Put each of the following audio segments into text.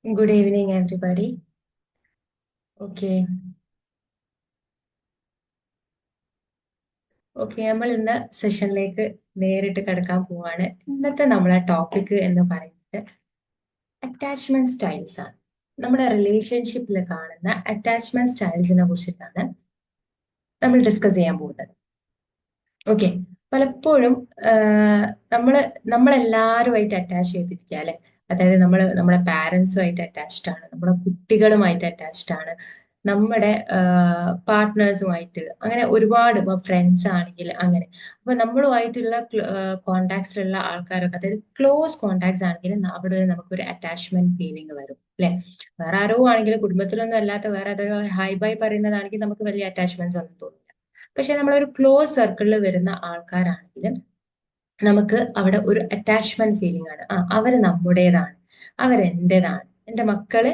Good evening, everybody. Okay, okay, നമ്മൾ ഇന്ന് സെഷനിലേക്ക് നേരിട്ട് കിടക്കാൻ പോവാണ്. ഇന്നത്തെ നമ്മളെ ടോപ്പിക് എന്ന് പറയുന്നത് അറ്റാച്ച്മെന്റ് സ്റ്റൈൽസ് ആണ്. നമ്മുടെ റിലേഷൻഷിപ്പിൽ കാണുന്ന അറ്റാച്ച്മെന്റ് സ്റ്റൈൽസിനെ കുറിച്ചിട്ടാണ് നമ്മൾ ഡിസ്കസ് ചെയ്യാൻ പോകുന്നത്. ഓക്കെ, പലപ്പോഴും നമ്മള് നമ്മളെല്ലാവരുമായിട്ട് അറ്റാച്ച് ചെയ്തിരിക്കുക അല്ലെ. അതായത് നമ്മുടെ പാരൻസുമായിട്ട് അറ്റാച്ച്ഡ് ആണ്, നമ്മുടെ കുട്ടികളുമായിട്ട് അറ്റാച്ച്ഡ് ആണ്, നമ്മുടെ പാർട്ട്നേഴ്സുമായിട്ട്, അങ്ങനെ ഒരുപാട് ഫ്രണ്ട്സ് ആണെങ്കിൽ അങ്ങനെ. അപ്പൊ നമ്മളുമായിട്ടുള്ള കോണ്ടാക്ട്സിലുള്ള ആൾക്കാരൊക്കെ, അതായത് ക്ലോസ് കോണ്ടാക്ട്സ് ആണെങ്കിൽ അവിടെ നമുക്കൊരു അറ്റാച്ച്മെന്റ് ഫീലിംഗ് വരും അല്ലെ. വേറെ ആരോ ആണെങ്കിൽ, കുടുംബത്തിലൊന്നും അല്ലാത്ത വേറെ ഏതൊരു ഹൈ ബൈ പറയുന്നതാണെങ്കിൽ നമുക്ക് വലിയ അറ്റാച്ച്മെന്റ്സ് ഒന്നും തോന്നില്ല. പക്ഷെ നമ്മളൊരു ക്ലോസ് സർക്കിളിൽ വരുന്ന ആൾക്കാരാണെങ്കിൽ നമുക്ക് അവിടെ ഒരു അറ്റാച്ച്മെന്റ് ഫീലിംഗ് ആണ്. അവര് നമ്മുടേതാണ്, അവരെന്റേതാണ്, എന്റെ മക്കള്,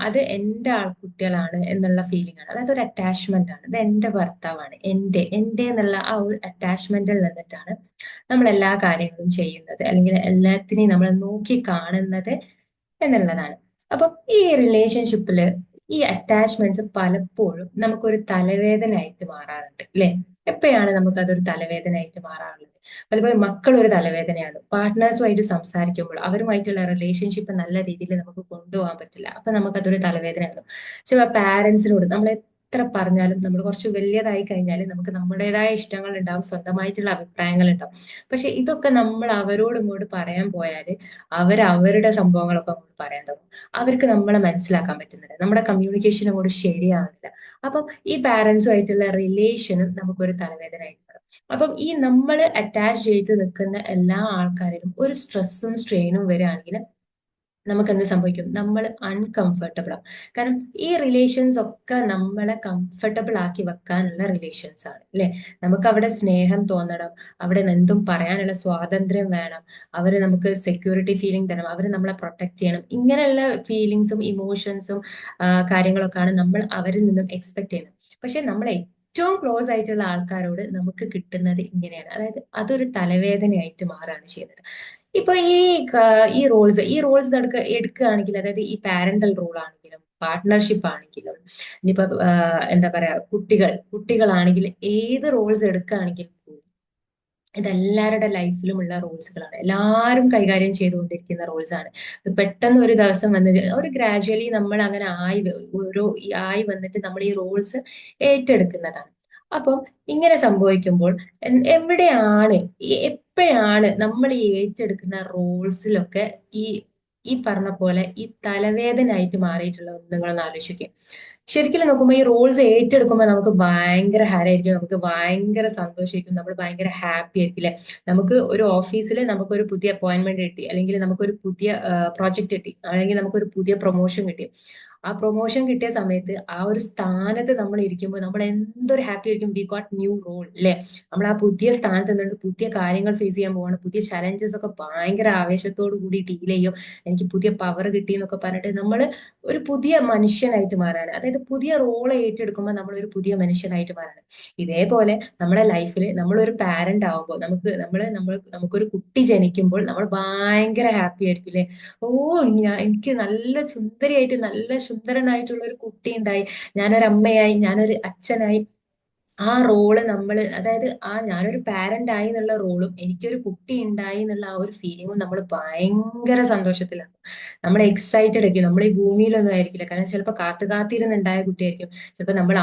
അത് എന്റെ ആൾക്കുട്ടികളാണ് എന്നുള്ള ഫീലിംഗ് ആണ്. അതായത് ഒരു അറ്റാച്ച്മെന്റ് ആണ്. ഇത് എന്റെ ഭർത്താവാണ്, എന്റെ എന്നുള്ള ആ ഒരു അറ്റാച്ച്മെന്റിൽ നിന്നിട്ടാണ് നമ്മൾ എല്ലാ കാര്യങ്ങളും ചെയ്യുന്നത്, അല്ലെങ്കിൽ എല്ലാത്തിനെയും നമ്മൾ നോക്കി കാണുന്നത് എന്നുള്ളതാണ്. അപ്പം ഈ റിലേഷൻഷിപ്പില് ഈ അറ്റാച്ച്മെന്റ്സ് പലപ്പോഴും നമുക്കൊരു തലവേദനയായിട്ട് മാറാറുണ്ട് അല്ലെ. എപ്പോഴാണ് നമുക്ക് അതൊരു തലവേദനയായിട്ട് മാറാറുള്ളത്? പലപ്പോഴും മക്കൾ ഒരു തലവേദനയാണ്. പാർട്ട്നേഴ്സുമായിട്ട് സംസാരിക്കുമ്പോൾ അവരുമായിട്ടുള്ള റിലേഷൻഷിപ്പ് നല്ല രീതിയിൽ നമുക്ക് കൊണ്ടുപോകാൻ പറ്റില്ല, അപ്പൊ നമുക്കതൊരു തലവേദനയാണ്. ചില പാരന്റ്സിനോട് നമ്മൾ എത്ര പറഞ്ഞാലും, നമ്മൾ കുറച്ച് വലിയതായി കഴിഞ്ഞാൽ നമുക്ക് നമ്മുടേതായ ഇഷ്ടങ്ങൾ ഉണ്ടാവും, സ്വന്തമായിട്ടുള്ള അഭിപ്രായങ്ങൾ ഉണ്ടാവും. പക്ഷെ ഇതൊക്കെ നമ്മൾ അവരോട് ഇങ്ങോട്ട് പറയാൻ പോയാൽ അവരുടെ സംഭവങ്ങളൊക്കെ അങ്ങോട്ട് പറയാൻ തുടങ്ങും. അവർക്ക് നമ്മളെ മനസ്സിലാക്കാൻ പറ്റുന്നില്ല, നമ്മുടെ കമ്മ്യൂണിക്കേഷൻ അങ്ങോട്ട് ശരിയാവുന്നില്ല. അപ്പം ഈ പാരന്റ്സുമായിട്ടുള്ള റിലേഷനും നമുക്കൊരു തലവേദനയായിട്ട് മാറും. അപ്പം ഈ നമ്മൾ അറ്റാച്ച് ചെയ്ത് നിൽക്കുന്ന എല്ലാ ആൾക്കാരിലും ഒരു സ്ട്രെസ്സും സ്ട്രെയിനും വരികയാണെങ്കിൽ നമുക്ക് എന്ത് സംഭവിക്കും? നമ്മൾ അൺകംഫർട്ടബിൾ ആവും. കാരണം ഈ റിലേഷൻസ് ഒക്കെ നമ്മളെ കംഫർട്ടബിൾ ആക്കി വെക്കാനുള്ള റിലേഷൻസ് ആണ് അല്ലെ. നമുക്ക് അവിടെ സ്നേഹം തോന്നണം, അവിടെ എന്തും പറയാനുള്ള സ്വാതന്ത്ര്യം വേണം, അവര് നമുക്ക് സെക്യൂരിറ്റി ഫീലിംഗ് തരണം, അവര് നമ്മളെ പ്രൊട്ടക്ട് ചെയ്യണം. ഇങ്ങനെയുള്ള ഫീലിങ്സും ഇമോഷൻസും കാര്യങ്ങളൊക്കെയാണ് നമ്മൾ അവരിൽ നിന്നും എക്സ്പെക്ട് ചെയ്യുന്നത്. പക്ഷെ നമ്മൾ ഏറ്റവും ക്ലോസ് ആയിട്ടുള്ള ആൾക്കാരോട് നമുക്ക് കിട്ടുന്നത് ഇങ്ങനെയാണ്. അതായത് അതൊരു തലവേദനയായിട്ട് മാറുകയാണ് ചെയ്യുന്നത്. ഇപ്പൊ ഈ റോൾസ് എടുക്കുകയാണെങ്കിൽ, അതായത് ഈ പാരന്റൽ റോൾ ആണെങ്കിലും പാർട്ട്ണർഷിപ്പ് ആണെങ്കിലും, ഇനിയിപ്പോ എന്താ പറയാ, കുട്ടികളാണെങ്കിൽ, ഏത് റോൾസ് എടുക്കുകയാണെങ്കിൽ പോലും ഇതെല്ലാവരുടെ ലൈഫിലുമുള്ള റോൾസുകളാണ്. എല്ലാവരും കൈകാര്യം ചെയ്തുകൊണ്ടിരിക്കുന്ന റോൾസ് ആണ്. ഇത് പെട്ടെന്ന് ഒരു ദിവസം വന്ന് ഒരു ഗ്രാജുവലി നമ്മൾ അങ്ങനെ ഓരോ ആയി വന്നിട്ട് നമ്മൾ ഈ റോൾസ് ഏറ്റെടുക്കുന്നതാണ്. അപ്പം ഇങ്ങനെ സംഭവിക്കുമ്പോൾ എവിടെയാണ്, എപ്പോഴാണ് നമ്മൾ ഈ ഏറ്റെടുക്കുന്ന റോൾസിലൊക്കെ ഈ ഈ പറഞ്ഞ പോലെ ഈ തലവേദനയായിട്ട് മാറിയിട്ടുള്ളത് നിങ്ങളൊന്ന് ആലോചിക്കുക. ശരിക്കും നോക്കുമ്പോൾ ഈ റോൾസ് ഏറ്റെടുക്കുമ്പോൾ നമുക്ക് ഭയങ്കര ഹരായിരിക്കും, നമുക്ക് ഭയങ്കര സന്തോഷമായിരിക്കും, നമ്മൾ ഭയങ്കര ഹാപ്പി ആയിരിക്കും അല്ലെ. നമുക്ക് ഒരു ഓഫീസിൽ നമുക്കൊരു പുതിയ അപ്പോയിന്റ്മെന്റ് കിട്ടി, അല്ലെങ്കിൽ നമുക്കൊരു പുതിയ പ്രോജക്റ്റ് കിട്ടി, അല്ലെങ്കിൽ നമുക്കൊരു പുതിയ പ്രൊമോഷൻ കിട്ടി. ആ പ്രൊമോഷൻ കിട്ടിയ സമയത്ത് ആ ഒരു സ്ഥാനത്ത് നമ്മൾ ഇരിക്കുമ്പോൾ നമ്മൾ എന്തൊരു ഹാപ്പി ആയിരിക്കും. വി ഗോട്ട് ന്യൂ റോൾ അല്ലെ. നമ്മൾ ആ പുതിയ സ്ഥാനത്ത് നിന്നിട്ട് പുതിയ കാര്യങ്ങൾ ഫേസ് ചെയ്യാൻ പോവാണ്, പുതിയ ചലഞ്ചസ് ഒക്കെ ഭയങ്കര ആവേശത്തോടു കൂടി ഡീൽ ചെയ്യും. എനിക്ക് പുതിയ പവർ കിട്ടി എന്നൊക്കെ പറഞ്ഞിട്ട് നമ്മൾ ഒരു പുതിയ മനുഷ്യനായിട്ട് മാറാണ്. അതായത് പുതിയ റോൾ ഏറ്റെടുക്കുമ്പോൾ നമ്മൾ ഒരു പുതിയ മനുഷ്യനായിട്ട് മാറാണ്. ഇതേപോലെ നമ്മുടെ ലൈഫിൽ നമ്മളൊരു പാരന്റ് ആവുമ്പോൾ, നമുക്കൊരു കുട്ടി ജനിക്കുമ്പോൾ നമ്മൾ ഭയങ്കര ഹാപ്പി ആയിരിക്കും അല്ലെ. ഓ, എനിക്ക് നല്ല സുന്ദരിയായിട്ട്, നല്ല സുന്ദരനായിട്ടുള്ള ഒരു കുട്ടി ഉണ്ടായി, ഞാനൊരു അമ്മയായി, ഞാനൊരു അച്ഛനായി. ആ റോള് അതായത് ഞാനൊരു പാരന്റ് ആയി എന്നുള്ള റോളും എനിക്കൊരു കുട്ടി ഉണ്ടായി എന്നുള്ള ആ ഒരു ഫീലിങ്ങും നമ്മൾ ഭയങ്കര സന്തോഷത്തിലാണ്. നമ്മൾ എക്സൈറ്റഡ് ആയിരിക്കും. നമ്മൾ ഈ ഭൂമിയിലൊന്നും ആയിരിക്കില്ല, കാരണം ചിലപ്പോൾ കാത്തിരുന്നുണ്ടായ കുട്ടിയായിരിക്കും. ചിലപ്പോൾ നമ്മൾ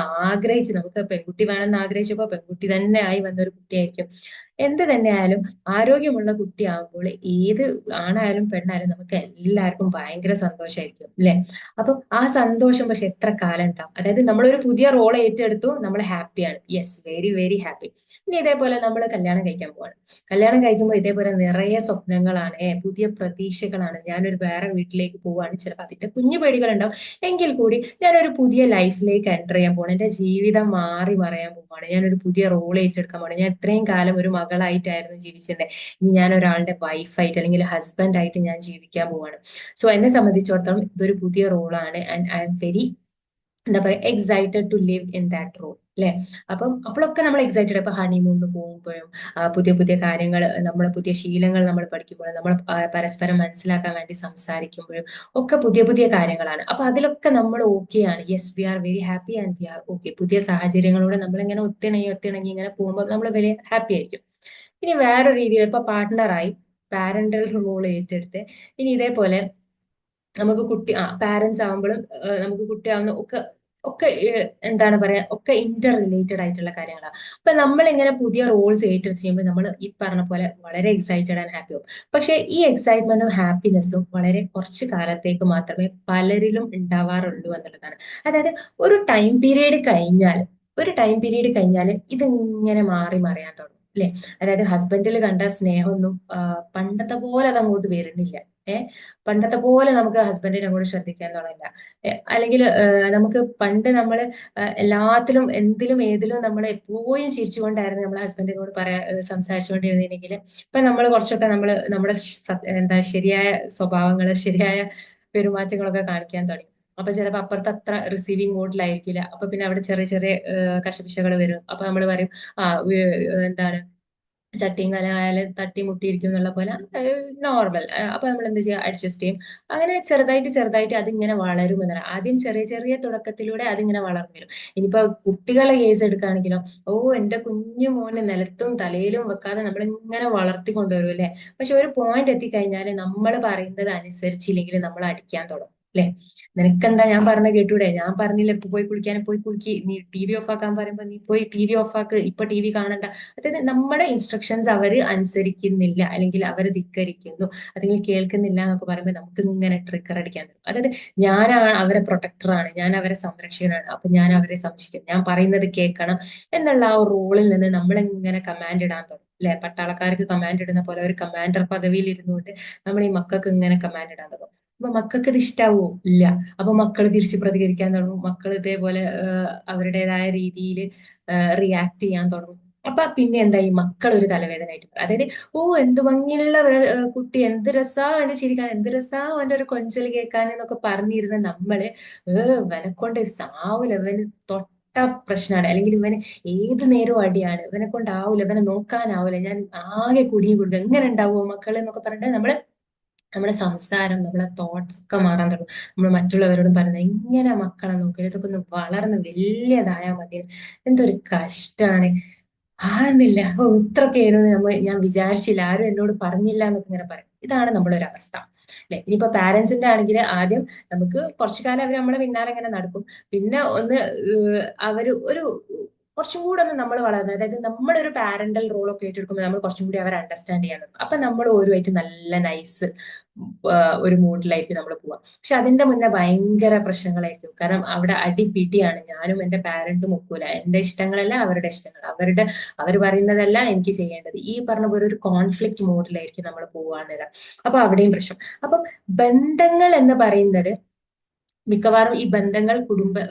നമുക്ക് പെൺകുട്ടി വേണമെന്ന് ആഗ്രഹിച്ചപ്പോൾ പെൺകുട്ടി തന്നെ ആയി വന്നൊരു കുട്ടിയായിരിക്കും. എന്ത് തന്നെയായാലും ആരോഗ്യമുള്ള കുട്ടിയാകുമ്പോൾ ഏത് ആണായാലും പെണ്ണായാലും നമുക്ക് എല്ലാവർക്കും ഭയങ്കര സന്തോഷമായിരിക്കും അല്ലെ. അപ്പൊ ആ സന്തോഷം പക്ഷെ എത്ര കാലം ഉണ്ടാവും? അതായത് നമ്മളൊരു പുതിയ റോൾ ഏറ്റെടുത്തു, നമ്മൾ ഹാപ്പിയാണ്, യെസ്, വെരി വെരി ഹാപ്പി. ഇനി ഇതേപോലെ നമ്മൾ കല്യാണം കഴിക്കാൻ പോവാണ്. കല്യാണം കഴിക്കുമ്പോൾ ഇതേപോലെ നിറയെ സ്വപ്നങ്ങളാണ്, പുതിയ പ്രതീക്ഷകളാണ്. ഞാനൊരു വേറെ വീട്ടിലേക്ക് പോവാണ്, ചിലപ്പോൾ അതിന്റെ കുഞ്ഞു പേടികൾ ഉണ്ടാവും. എങ്കിൽ കൂടി ഞാനൊരു പുതിയ ലൈഫിലേക്ക് എൻ്റർ ചെയ്യാൻ പോവാണ്, എന്റെ ജീവിതം മാറി മറയാൻ പോവാണ്, ഞാനൊരു പുതിയ റോൾ ഏറ്റെടുക്കാൻ പോവാണ്. ഞാൻ ഇത്രയും കാലം ഒരു മകളായിട്ടായിരുന്നു ജീവിച്ചിരുന്നത്, ഇനി ഞാൻ ഒരാളുടെ വൈഫായിട്ട് അല്ലെങ്കിൽ ഹസ്ബൻഡ് ആയിട്ട് ഞാൻ ജീവിക്കാൻ പോവാണ്. സോ എന്നെ സംബന്ധിച്ചിടത്തോളം ഇതൊരു പുതിയ റോളാണ്, ആൻഡ് ഐ എം വെരി എന്താ പറയുക excited to live in that role അല്ലെ. അപ്പം അപ്പോഴൊക്കെ നമ്മൾ എക്സൈറ്റഡ്. ഇപ്പൊ ഹണിമൂണിന് പോകുമ്പോഴും പുതിയ പുതിയ കാര്യങ്ങൾ, നമ്മൾ പുതിയ ശീലങ്ങൾ നമ്മൾ പഠിക്കുമ്പോഴും, നമ്മൾ പരസ്പരം മനസ്സിലാക്കാൻ വേണ്ടി സംസാരിക്കുമ്പോഴും ഒക്കെ പുതിയ പുതിയ കാര്യങ്ങളാണ്. അപ്പൊ അതിലൊക്കെ നമ്മൾ ഓക്കെയാണ്. Yes, we are very happy and we are okay. പുതിയ സാഹചര്യങ്ങളോട് നമ്മൾ ഇങ്ങനെ ഒത്തിണങ്ങി ഒത്തിണങ്ങി ഇങ്ങനെ പോകുമ്പോൾ നമ്മൾ വെരി ഹാപ്പി ആയിരിക്കും. ഇനി വേറൊരു രീതിയിൽ ഇപ്പൊ പാർട്ട്ണറായി പാരന്റൽ റോൾ ഏറ്റെടുത്ത് ഇനി ഇതേപോലെ നമുക്ക് കുട്ടി പാരന്റ്സ് ആവുമ്പോഴും നമുക്ക് കുട്ടിയാവുന്ന ഒക്കെ ഒക്കെ എന്താണ് പറയാ, ഒക്കെ ഇന്റർ റിലേറ്റഡ് ആയിട്ടുള്ള കാര്യങ്ങളാണ്. അപ്പൊ നമ്മൾ ഇങ്ങനെ പുതിയ റോൾസ് ഏറ്റെടുത്ത് ചെയ്യുമ്പോൾ നമ്മൾ ഈ പറഞ്ഞ പോലെ വളരെ എക്സൈറ്റഡ് ആൻഡ് ഹാപ്പി ആവും. പക്ഷെ ഈ എക്സൈറ്റ്മെന്റും ഹാപ്പിനെസ്സും വളരെ കുറച്ച് കാലത്തേക്ക് മാത്രമേ പലരിലും ഉണ്ടാവാറുള്ളൂ എന്നുള്ളതാണ്. അതായത് ഒരു ടൈം പീരീഡ് കഴിഞ്ഞാൽ ഇതിങ്ങനെ മാറി മറിയാൻ തുടങ്ങും അല്ലെ. അതായത് ഹസ്ബൻഡിൽ കണ്ട സ്നേഹമൊന്നും പണ്ടത്തെ പോലെ അത് അങ്ങോട്ട് വരുന്നില്ല. പണ്ടത്തെ പോലെ നമുക്ക് ഹസ്ബൻഡിനെ അങ്ങോട്ട് ശ്രദ്ധിക്കാൻ തുടങ്ങില്ല. അല്ലെങ്കിൽ നമുക്ക് പണ്ട് നമ്മൾ എല്ലാത്തിലും എന്തിലും ഏതിലും നമ്മൾ എപ്പോഴും ചിരിച്ചുകൊണ്ടായിരുന്നു നമ്മൾ ഹസ്ബൻഡിനോട് സംസാരിച്ചുകൊണ്ടിരുന്നെങ്കിൽ ഇപ്പൊ നമ്മൾ കുറച്ചൊക്കെ നമ്മുടെ എന്താ ശരിയായ സ്വഭാവങ്ങള്, ശരിയായ പെരുമാറ്റങ്ങളൊക്കെ കാണിക്കാൻ തുടങ്ങി. അപ്പൊ ചിലപ്പോ അപ്പുറത്ത് അത്ര റിസീവിങ് മോഡിലായിരിക്കില്ല. അപ്പൊ പിന്നെ അവിടെ ചെറിയ ചെറിയ കശപിശകൾ വരും. അപ്പൊ നമ്മൾ പറയും ആ എന്താണ് ചട്ടിയും കലമായാലും തട്ടി മുട്ടിയിരിക്കും എന്നുള്ള പോലെ നോർമൽ. അപ്പൊ നമ്മൾ എന്ത് ചെയ്യുക, അഡ്ജസ്റ്റ് ചെയ്യും. അങ്ങനെ ചെറുതായിട്ട് ചെറുതായിട്ട് അതിങ്ങനെ വളരും എന്നാണ്. ആദ്യം ചെറിയ ചെറിയ തുടക്കത്തിലൂടെ അതിങ്ങനെ വളർന്നു വരും. ഇനിയിപ്പോ കുട്ടികളെ കേസ് എടുക്കുകയാണെങ്കിലോ, ഓ എന്റെ കുഞ്ഞു മോന് നിലത്തും തലയിലും വെക്കാതെ നമ്മൾ ഇങ്ങനെ വളർത്തി കൊണ്ടുവരും അല്ലെ. പക്ഷെ ഒരു പോയിന്റ് എത്തിക്കഴിഞ്ഞാല് നമ്മൾ പറയുന്നത് അനുസരിച്ചില്ലെങ്കിൽ നമ്മൾ അടിക്കാൻ തുടങ്ങും അല്ലെ. നിനക്കെന്താ ഞാൻ പറഞ്ഞ കേട്ടൂടെ, ഞാൻ പറഞ്ഞില്ല ഇപ്പൊ പോയി കുളിക്കാൻ, പോയി കുളിക്ക്, നീ ടി വി ഓഫ് ആക്കാൻ പറയുമ്പോ നീ പോയി ടി വി ഓഫ് ആക്ക്, ഇപ്പൊ ടി വി കാണണ്ട. അതായത് നമ്മുടെ ഇൻസ്ട്രക്ഷൻസ് അവർ അനുസരിക്കുന്നില്ല, അല്ലെങ്കിൽ അവർ ധിക്കരിക്കുന്നു, അല്ലെങ്കിൽ കേൾക്കുന്നില്ല എന്നൊക്കെ പറയുമ്പോൾ നമുക്ക് ഇങ്ങനെ ട്രിഗർ അടിക്കാൻ തരും. അതായത് ഞാനാണ് അവരെ പ്രൊട്ടക്ടറാണ്, ഞാൻ അവരെ സംരക്ഷകനാണ്, അപ്പൊ ഞാൻ അവരെ സംരക്ഷിക്കും, ഞാൻ പറയുന്നത് കേൾക്കണം എന്നുള്ള ആ ഒരു റോളിൽ നിന്ന് നമ്മൾ ഇങ്ങനെ കമാൻഡ് ഇടാൻ തുടങ്ങും അല്ലെ. പട്ടാളക്കാർക്ക് കമാൻഡ് ഇടുന്ന പോലെ ഒരു കമാൻഡർ പദവിയിൽ ഇരുന്നുകൊണ്ട് നമ്മൾ ഈ മക്കൾക്ക് ഇങ്ങനെ കമാൻഡ് ഇടാൻ തുടങ്ങും. അപ്പൊ മക്കൾക്ക് ഇത് ഇഷ്ടാവോ? ഇല്ല. അപ്പൊ മക്കൾ തിരിച്ച് പ്രതികരിക്കാൻ തുടങ്ങും. മക്കൾ ഇതേപോലെ അവരുടേതായ രീതിയിൽ റിയാക്ട് ചെയ്യാൻ തുടങ്ങും. അപ്പൊ പിന്നെ എന്താ, ഈ മക്കൾ ഒരു തലവേദനയായിട്ട് പറയും. അതായത് ഓ എന്ത് ഭംഗിയുള്ള കുട്ടി, എന്ത് രസാ അവന്റെ ചിരിക്കാൻ, എന്ത് രസാ അവന്റെ ഒരു കൊഞ്ചൽ കേൾക്കാൻ എന്നൊക്കെ പറഞ്ഞിരുന്ന നമ്മള് ഇവനെ കൊണ്ട് സാവൂല, ഇവന് തൊട്ട പ്രശ്നമാണ്, അല്ലെങ്കിൽ ഇവന് ഏത് നേരവും അടിയാണ്, ഇവനെ കൊണ്ടാവൂല, ഇവനെ നോക്കാനാവൂല, ഞാൻ ആകെ കുടുങ്ങി കൊടുക്കും, എങ്ങനെ ഉണ്ടാവുമോ മക്കള് എന്നൊക്കെ പറഞ്ഞിട്ട് നമ്മുടെ സംസാരം, നമ്മളെ തോട്ട്സ് ഒക്കെ മാറാൻ തുടങ്ങും. നമ്മൾ മറ്റുള്ളവരോടും പറയുന്നത് ഇങ്ങനെ മക്കളെ നോക്കരുത്, ഇതൊക്കെ ഒന്ന് വളർന്ന് വലിയതായാൽ മതി, എന്തൊരു കഷ്ടാണ്, ആകുന്നില്ല, ഓ ഇത്രയൊക്കെ ആയിരുന്നു ഞാൻ വിചാരിച്ചില്ല, ആരും എന്നോട് പറഞ്ഞില്ല എന്നൊക്കെ ഇങ്ങനെ പറയും. ഇതാണ് നമ്മളൊരു അവസ്ഥ അല്ലെ. ഇനിയിപ്പോ പാരന്റ്സിന്റെ ആണെങ്കിൽ ആദ്യം നമുക്ക് കുറച്ചു കാലം അവർ നമ്മളെ പിന്നാലെ ഇങ്ങനെ നടക്കും. പിന്നെ ഒന്ന് അവര് കുറച്ചും കൂടെ ഒന്ന് നമ്മൾ വളർന്നത്, അതായത് നമ്മളൊരു പാരന്റൽ റോൾ ഒക്കെ ഏറ്റെടുക്കുമ്പോൾ നമ്മൾ കുറച്ചും കൂടി അവരെ അണ്ടർസ്റ്റാൻഡ് ചെയ്യാൻ നോക്കും. അപ്പൊ നമ്മൾ ഓരുമായിട്ട് നല്ല നൈസ് ഒരു മൂഡിലായിരിക്കും നമ്മൾ പോവാം. പക്ഷെ അതിന്റെ മുന്നേ ഭയങ്കര പ്രശ്നങ്ങളായിരിക്കും. കാരണം അവിടെ അടിപിടിയാണ്. ഞാനും എന്റെ പാരന്റും ഒക്കൂല, എന്റെ ഇഷ്ടങ്ങളല്ല അവരുടെ ഇഷ്ടങ്ങൾ, അവർ പറയുന്നതല്ല എനിക്ക് ചെയ്യേണ്ടത്. ഈ പറഞ്ഞ പോലെ ഒരു കോൺഫ്ലിക്റ്റ് മോഡിലായിരിക്കും നമ്മൾ പോവാന്ന്. അപ്പൊ അവിടെയും പ്രശ്നം. അപ്പൊ ബന്ധങ്ങൾ എന്ന് പറയുന്നത് മിക്കവാറും ഈ ബന്ധങ്ങൾ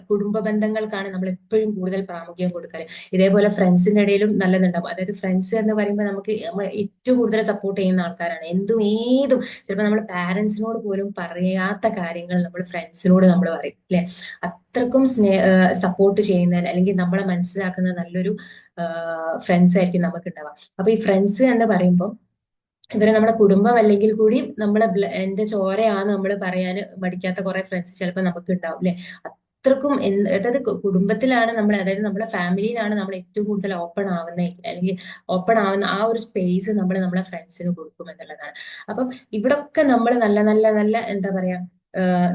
കുടുംബ ബന്ധങ്ങൾക്കാണ് നമ്മൾ എപ്പോഴും കൂടുതൽ പ്രാമുഖ്യം കൊടുക്കല്. ഇതേപോലെ ഫ്രണ്ട്സിന്റെ ഇടയിലും നല്ലതുണ്ടാവും. അതായത് ഫ്രണ്ട്സ് എന്ന് പറയുമ്പോൾ നമുക്ക് നമ്മൾ ഏറ്റവും കൂടുതൽ സപ്പോർട്ട് ചെയ്യുന്ന ആൾക്കാരാണ്. എന്തും ഏതും ചിലപ്പോൾ നമ്മൾ പാരന്റ്സിനോട് പോലും പറയാത്ത കാര്യങ്ങൾ നമ്മൾ ഫ്രണ്ട്സിനോട് നമ്മൾ പറയും അല്ലെ. അത്രക്കും സപ്പോർട്ട് ചെയ്യുന്ന, അല്ലെങ്കിൽ നമ്മളെ മനസ്സിലാക്കുന്ന നല്ലൊരു ഫ്രണ്ട്സ് ആയിരിക്കും നമുക്ക് ഉണ്ടാവുക. അപ്പൊ ഈ ഫ്രണ്ട്സ് എന്ന് പറയുമ്പോൾ ഇവര് നമ്മുടെ കുടുംബം അല്ലെങ്കിൽ കൂടി എന്റെ ചോരയാണ് നമ്മൾ പറയാൻ മടിക്കാത്ത കുറെ ഫ്രണ്ട്സ് ചിലപ്പോൾ നമുക്ക് ഉണ്ടാവും അല്ലെ. അത്രക്കും അതായത് കുടുംബത്തിലാണ് നമ്മൾ, അതായത് നമ്മുടെ ഫാമിലിയിലാണ് നമ്മൾ ഏറ്റവും കൂടുതൽ ഓപ്പൺ ആവുന്ന, അല്ലെങ്കിൽ ഓപ്പൺ ആവുന്ന ആ ഒരു സ്പേസ് നമ്മൾ നമ്മളെ ഫ്രണ്ട്സിന് കൊടുക്കും എന്നുള്ളതാണ്. അപ്പം ഇവിടൊക്കെ നമ്മൾ നല്ല നല്ല നല്ല എന്താ പറയാ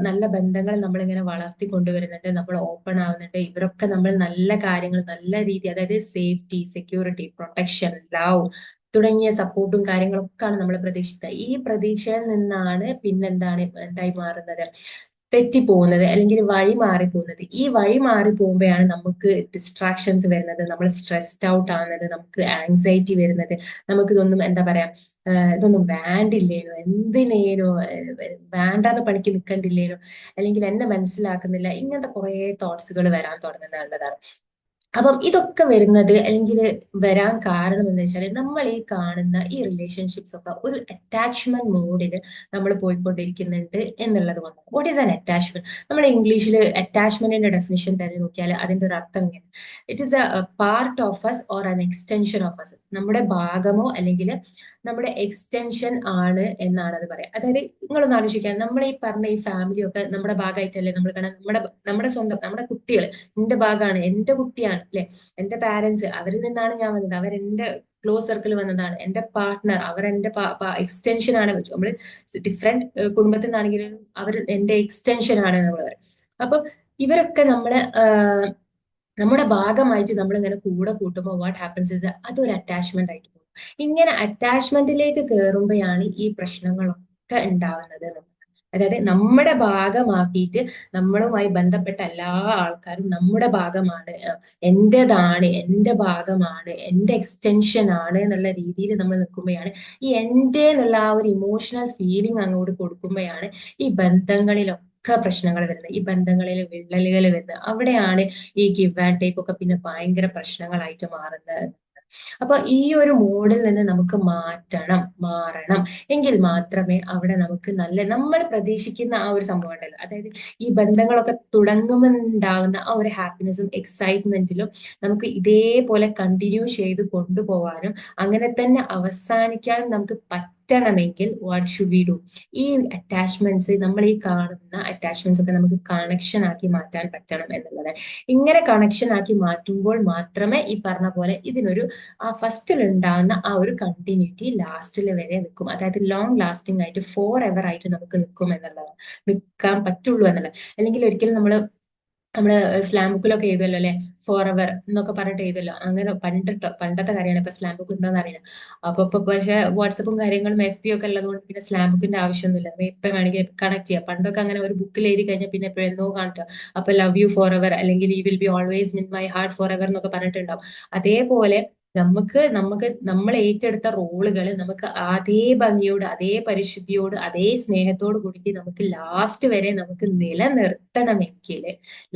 നല്ല ബന്ധങ്ങൾ നമ്മളിങ്ങനെ വളർത്തി കൊണ്ടുവരുന്നുണ്ട്, നമ്മൾ ഓപ്പൺ ആവുന്നുണ്ട്. ഇവരൊക്കെ നമ്മൾ നല്ല കാര്യങ്ങൾ, നല്ല രീതി, അതായത് സേഫ്റ്റി, സെക്യൂരിറ്റി, പ്രൊട്ടക്ഷൻ, ലവ് തുടങ്ങിയ സപ്പോർട്ടും കാര്യങ്ങളൊക്കെയാണ് നമ്മൾ പ്രതീക്ഷിക്കുക. ഈ പ്രതീക്ഷയിൽ നിന്നാണ് പിന്നെന്താണ് എന്തായി മാറുന്നത്, തെറ്റിപ്പോകുന്നത്, അല്ലെങ്കിൽ വഴി മാറിപ്പോകുന്നത്. ഈ വഴി മാറി പോകുമ്പോഴാണ് നമുക്ക് ഡിസ്ട്രാക്ഷൻസ് വരുന്നത്, നമ്മൾ സ്ട്രെസ്ഡ് ഔട്ട് ആവുന്നത്, നമുക്ക് ആങ്സൈറ്റി വരുന്നത്, നമുക്ക് ഇതൊന്നും എന്താ പറയാ ഇതൊന്നും വേണ്ടില്ലേനോ, എന്തിനേനോ വേണ്ടാത്ത പണിക്ക് നിൽക്കണ്ടില്ലേനോ, അല്ലെങ്കിൽ എന്നെ മനസ്സിലാക്കുന്നില്ല, ഇങ്ങനത്തെ കുറെ തോട്ട്സുകൾ വരാൻ തുടങ്ങുന്നുള്ളതാണ്. അപ്പം ഇതൊക്കെ വരുന്നത് അല്ലെങ്കിൽ വരാൻ കാരണം എന്താ വെച്ചാൽ നമ്മൾ ഈ കാണുന്ന ഈ റിലേഷൻഷിപ്സ് ഒക്കെ ഒരു അറ്റാച്ച്മെന്റ് മോഡിൽ നമ്മൾ പോയിക്കൊണ്ടിരിക്കുന്നുണ്ട് എന്നുള്ളത് കൊണ്ട്. What is an attachment? നമ്മൾ ഇംഗ്ലീഷിൽ അറ്റാച്ച്മെന്റിന്റെ ഡെഫിനിഷൻ തന്നെ നോക്കിയാൽ അതിന്റെ ഒരു അർത്ഥം ഇങ്ങനെ: it is a part of us or an extension of us. നമ്മുടെ ഭാഗമോ അല്ലെങ്കിൽ നമ്മുടെ എക്സ്റ്റൻഷൻ ആണ് എന്നാണ് അത് പറയാം. അതായത് നിങ്ങളൊന്ന് ആലോചിക്കുക, നമ്മൾ ഈ പറഞ്ഞ ഈ ഫാമിലി ഒക്കെ നമ്മുടെ ഭാഗമായിട്ടല്ലേ നമ്മൾ കാണാൻ. നമ്മുടെ സ്വന്തം നമ്മുടെ കുട്ടികൾ എന്റെ ഭാഗമാണ്, എന്റെ കുട്ടിയാണ് അല്ലെ. എന്റെ പാരന്റ്സ്, അവരിൽ നിന്നാണ് ഞാൻ വന്നത്, അവരെന്റെ ക്ലോസ് സർക്കിൾ വന്നതാണ്. എന്റെ പാർട്ട്ണർ അവരെന്റെ എക്സ്റ്റൻഷൻ ആണ്. നമ്മൾ ഡിഫറെന്റ് കുടുംബത്തിൽ നിന്നാണെങ്കിലും അവർ എന്റെ എക്സ്റ്റൻഷൻ ആണ് നമ്മൾ പറയും. അപ്പൊ ഇവരൊക്കെ നമ്മുടെ ഭാഗമായിട്ട് നമ്മൾ ഇങ്ങനെ കൂടെ കൂട്ടുമ്പോൾ വാട്ട് ഹാപ്പൻസ് ഇസ് അതൊരു അറ്റാച്ച്മെന്റ് ആയിട്ട് പോകും. ഇങ്ങനെ അറ്റാച്ച്മെന്റിലേക്ക് കയറുമ്പോഴാണ് ഈ പ്രശ്നങ്ങളൊക്കെ ഉണ്ടാവുന്നത്. അതായത് നമ്മുടെ ഭാഗമാക്കിയിട്ട് നമ്മളുമായി ബന്ധപ്പെട്ട എല്ലാ ആൾക്കാരും നമ്മുടെ ഭാഗമാണ്, എന്റേതാണ്, എന്റെ ഭാഗമാണ്, എന്റെ എക്സ്റ്റൻഷൻ ആണ് എന്നുള്ള രീതിയിൽ നമ്മൾ നിൽക്കുമ്പോഴാണ് ഈ എന്റെ എന്നുള്ള ആ ഒരു ഇമോഷണൽ ഫീലിംഗ് അങ്ങോട്ട് കൊടുക്കുമ്പോഴാണ് ഈ ബന്ധങ്ങളിലൊക്കെ പ്രശ്നങ്ങൾ വരുന്നത്, ഈ ബന്ധങ്ങളിൽ വിള്ളലുകൾ വരുന്നത്. അവിടെയാണ് ഈ ഗിവ് ആൻഡ് ടേക്ക് ഒക്കെ പിന്നെ ഭയങ്കര പ്രശ്നങ്ങളായിട്ട് മാറുന്നത്. അപ്പൊ ഈ ഒരു മോഡിൽ നിന്ന് നമുക്ക് മാറണം എങ്കിൽ മാത്രമേ അവിടെ നമുക്ക് നമ്മൾ പ്രതീക്ഷിക്കുന്ന ആ ഒരു സംഭവം ഉണ്ടല്ലോ, അതായത് ഈ ബന്ധങ്ങളൊക്കെ തുടങ്ങുമ്പോണ്ടാവുന്ന ആ ഒരു ഹാപ്പിനെസ്സും എക്സൈറ്റ്മെന്റിലും നമുക്ക് ഇതേപോലെ കണ്ടിന്യൂ ചെയ്ത് കൊണ്ടുപോകാനും അങ്ങനെ തന്നെ അവസാനിക്കാനും നമുക്ക് പറ്റണമെങ്കിൽ വാട്ട് ഷുഡ് വി ഡു? ഈ അറ്റാച്ച്മെന്റ്സ്, നമ്മൾ ഈ കാണുന്ന അറ്റാച്ച്മെന്റ്സ് ഒക്കെ നമുക്ക് കണക്ഷൻ ആക്കി മാറ്റാൻ പറ്റണം എന്നുള്ളത്. ഇങ്ങനെ കണക്ഷൻ ആക്കി മാറ്റുമ്പോൾ മാത്രമേ ഈ പറഞ്ഞ പോലെ ഇതിനൊരു ആ ഫസ്റ്റിൽ ഉണ്ടാകുന്ന ആ ഒരു കണ്ടിന്യൂറ്റി ലാസ്റ്റിൽ വരെ നിൽക്കും. അതായത് ലോങ് ലാസ്റ്റിംഗ് ആയിട്ട് ഫോർ എവർ ആയിട്ട് നമുക്ക് നിൽക്കും എന്നുള്ളതാണ്, നിൽക്കാൻ പറ്റുള്ളൂ എന്നുള്ളത്. അല്ലെങ്കിൽ ഒരിക്കലും നമ്മള് സ്ലാം ബുക്കിലൊക്കെ എഴുതുമല്ലോ അല്ലെ, ഫോർ എവർ എന്നൊക്കെ പറഞ്ഞിട്ട് എഴുതുമല്ലോ. അങ്ങനെ പണ്ടത്തെ കാര്യമാണ്, ഇപ്പൊ സ്ലാം ബുക്ക് ഉണ്ടോന്ന് അറിയില്ല. ഇപ്പൊ പക്ഷെ വാട്സപ്പും കാര്യങ്ങളും FB ഒക്കെ ഉള്ളത് കൊണ്ട് പിന്നെ സ്ലാം ബുക്കിന്റെ ആവശ്യമൊന്നുമില്ല. നമുക്ക് ഇപ്പൊ വേണമെങ്കിൽ കണക്ട് ചെയ്യാം. പണ്ടൊക്കെ അങ്ങനെ ഒരു ബുക്കിൽ എഴുതി കഴിഞ്ഞാൽ പിന്നെ എപ്പോഴെന്നോ കാണിക്കാം, അപ്പൊ ലവ് യു ഫോർ എവർ അല്ലെങ്കിൽ you will be always in my heart for ever എന്നൊക്കെ പറഞ്ഞിട്ടുണ്ടാവും. അതേപോലെ നമ്മൾ ഏറ്റെടുത്ത റോളുകൾ നമുക്ക് അതേ ഭംഗിയോട്, അതേ പരിശുദ്ധിയോട്, അതേ സ്നേഹത്തോട് കൂടി നമുക്ക് ലാസ്റ്റ് വരെ നമുക്ക് നിലനിർത്തണമെങ്കിൽ,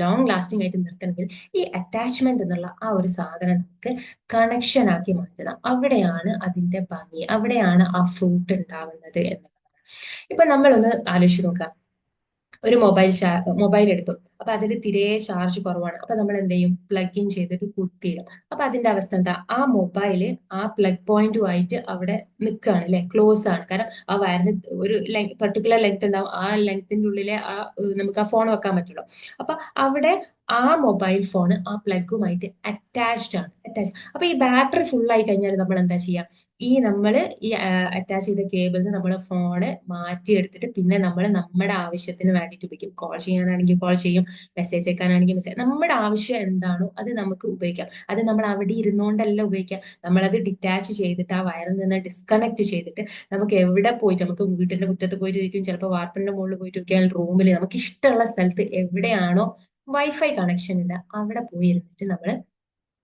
ലോങ് ലാസ്റ്റിംഗ് ആയിട്ട് നിർത്തണമെങ്കിൽ ഈ അറ്റാച്ച്മെന്റ് എന്നുള്ള ആ ഒരു സാധനം നമുക്ക് കണക്ഷൻ ആക്കി മാറ്റണം. അവിടെയാണ് അതിന്റെ ഭംഗി, അവിടെയാണ് ആ ഫ്രൂട്ട് ഉണ്ടാവുന്നത് എന്നുള്ളതാണ്. ഇപ്പൊ നമ്മളൊന്ന് ആലോചിച്ച് നോക്കാം, ഒരു മൊബൈൽ എടുത്തു, അപ്പൊ അതിൽ തിരെ ചാർജ് കുറവാണ്. അപ്പൊ നമ്മൾ എന്ത് ചെയ്യും? പ്ലഗ് ഇൻ ചെയ്തിട്ട് കുത്തിയിടും. അപ്പൊ അതിന്റെ അവസ്ഥ എന്താ? ആ മൊബൈല് ആ പ്ലഗ് പോയിന്റുമായിട്ട് അവിടെ നിൽക്കുകയാണ് അല്ലെ, ക്ലോസ് ആണ്. കാരണം ആ വയറിന് ഒരു പെർട്ടിക്കുലർ ലെങ്ത് ഉണ്ടാവും, ആ ലെങ്ത്തിന്റെ ഉള്ളിലെ നമുക്ക് ആ ഫോൺ വെക്കാൻ പറ്റുള്ളൂ. അപ്പൊ അവിടെ ആ മൊബൈൽ ഫോൺ ആ പ്ലഗുമായിട്ട് അറ്റാച്ച്ഡ് ആണ്. അപ്പൊ ഈ ബാറ്ററി ഫുൾ ആയി കഴിഞ്ഞാൽ നമ്മൾ എന്താ ചെയ്യാം? ഈ അറ്റാച്ച് ചെയ്ത കേബിൾസ് നമ്മളെ ഫോണ് മാറ്റിയെടുത്തിട്ട് പിന്നെ നമ്മൾ നമ്മുടെ ആവശ്യത്തിന് വേണ്ടിയിട്ട് ഉപയോഗിക്കും. കോൾ ചെയ്യാനാണെങ്കിൽ കോൾ ചെയ്യും, മെസ്സേജ് അയക്കാനാണെങ്കിൽ മെസ്സേജ്. നമ്മുടെ ആവശ്യം എന്താണോ അത് നമുക്ക് ഉപയോഗിക്കാം. അത് നമ്മൾ അവിടെ ഇരുന്നുകൊണ്ടല്ല ഉപയോഗിക്കാം. നമ്മളത് ഡിറ്റാച്ച് ചെയ്തിട്ട് ആ വയറിൽ നിന്ന് ഡിസ്കണക്ട് ചെയ്തിട്ട് നമുക്ക് എവിടെ പോയിട്ട്, നമുക്ക് വീട്ടിന്റെ മുറ്റത്ത് പോയിട്ട് ഇരിക്കും, ചിലപ്പോൾ വാർപ്പിന്റെ മുകളിൽ പോയിട്ട് ഇരിക്കാൻ, റൂമിൽ, നമുക്ക് ഇഷ്ടമുള്ള സ്ഥലത്ത് എവിടെയാണോ വൈഫൈ കണക്ഷൻ ഇല്ല അവിടെ പോയി ഇരുന്നിട്ട് നമ്മൾ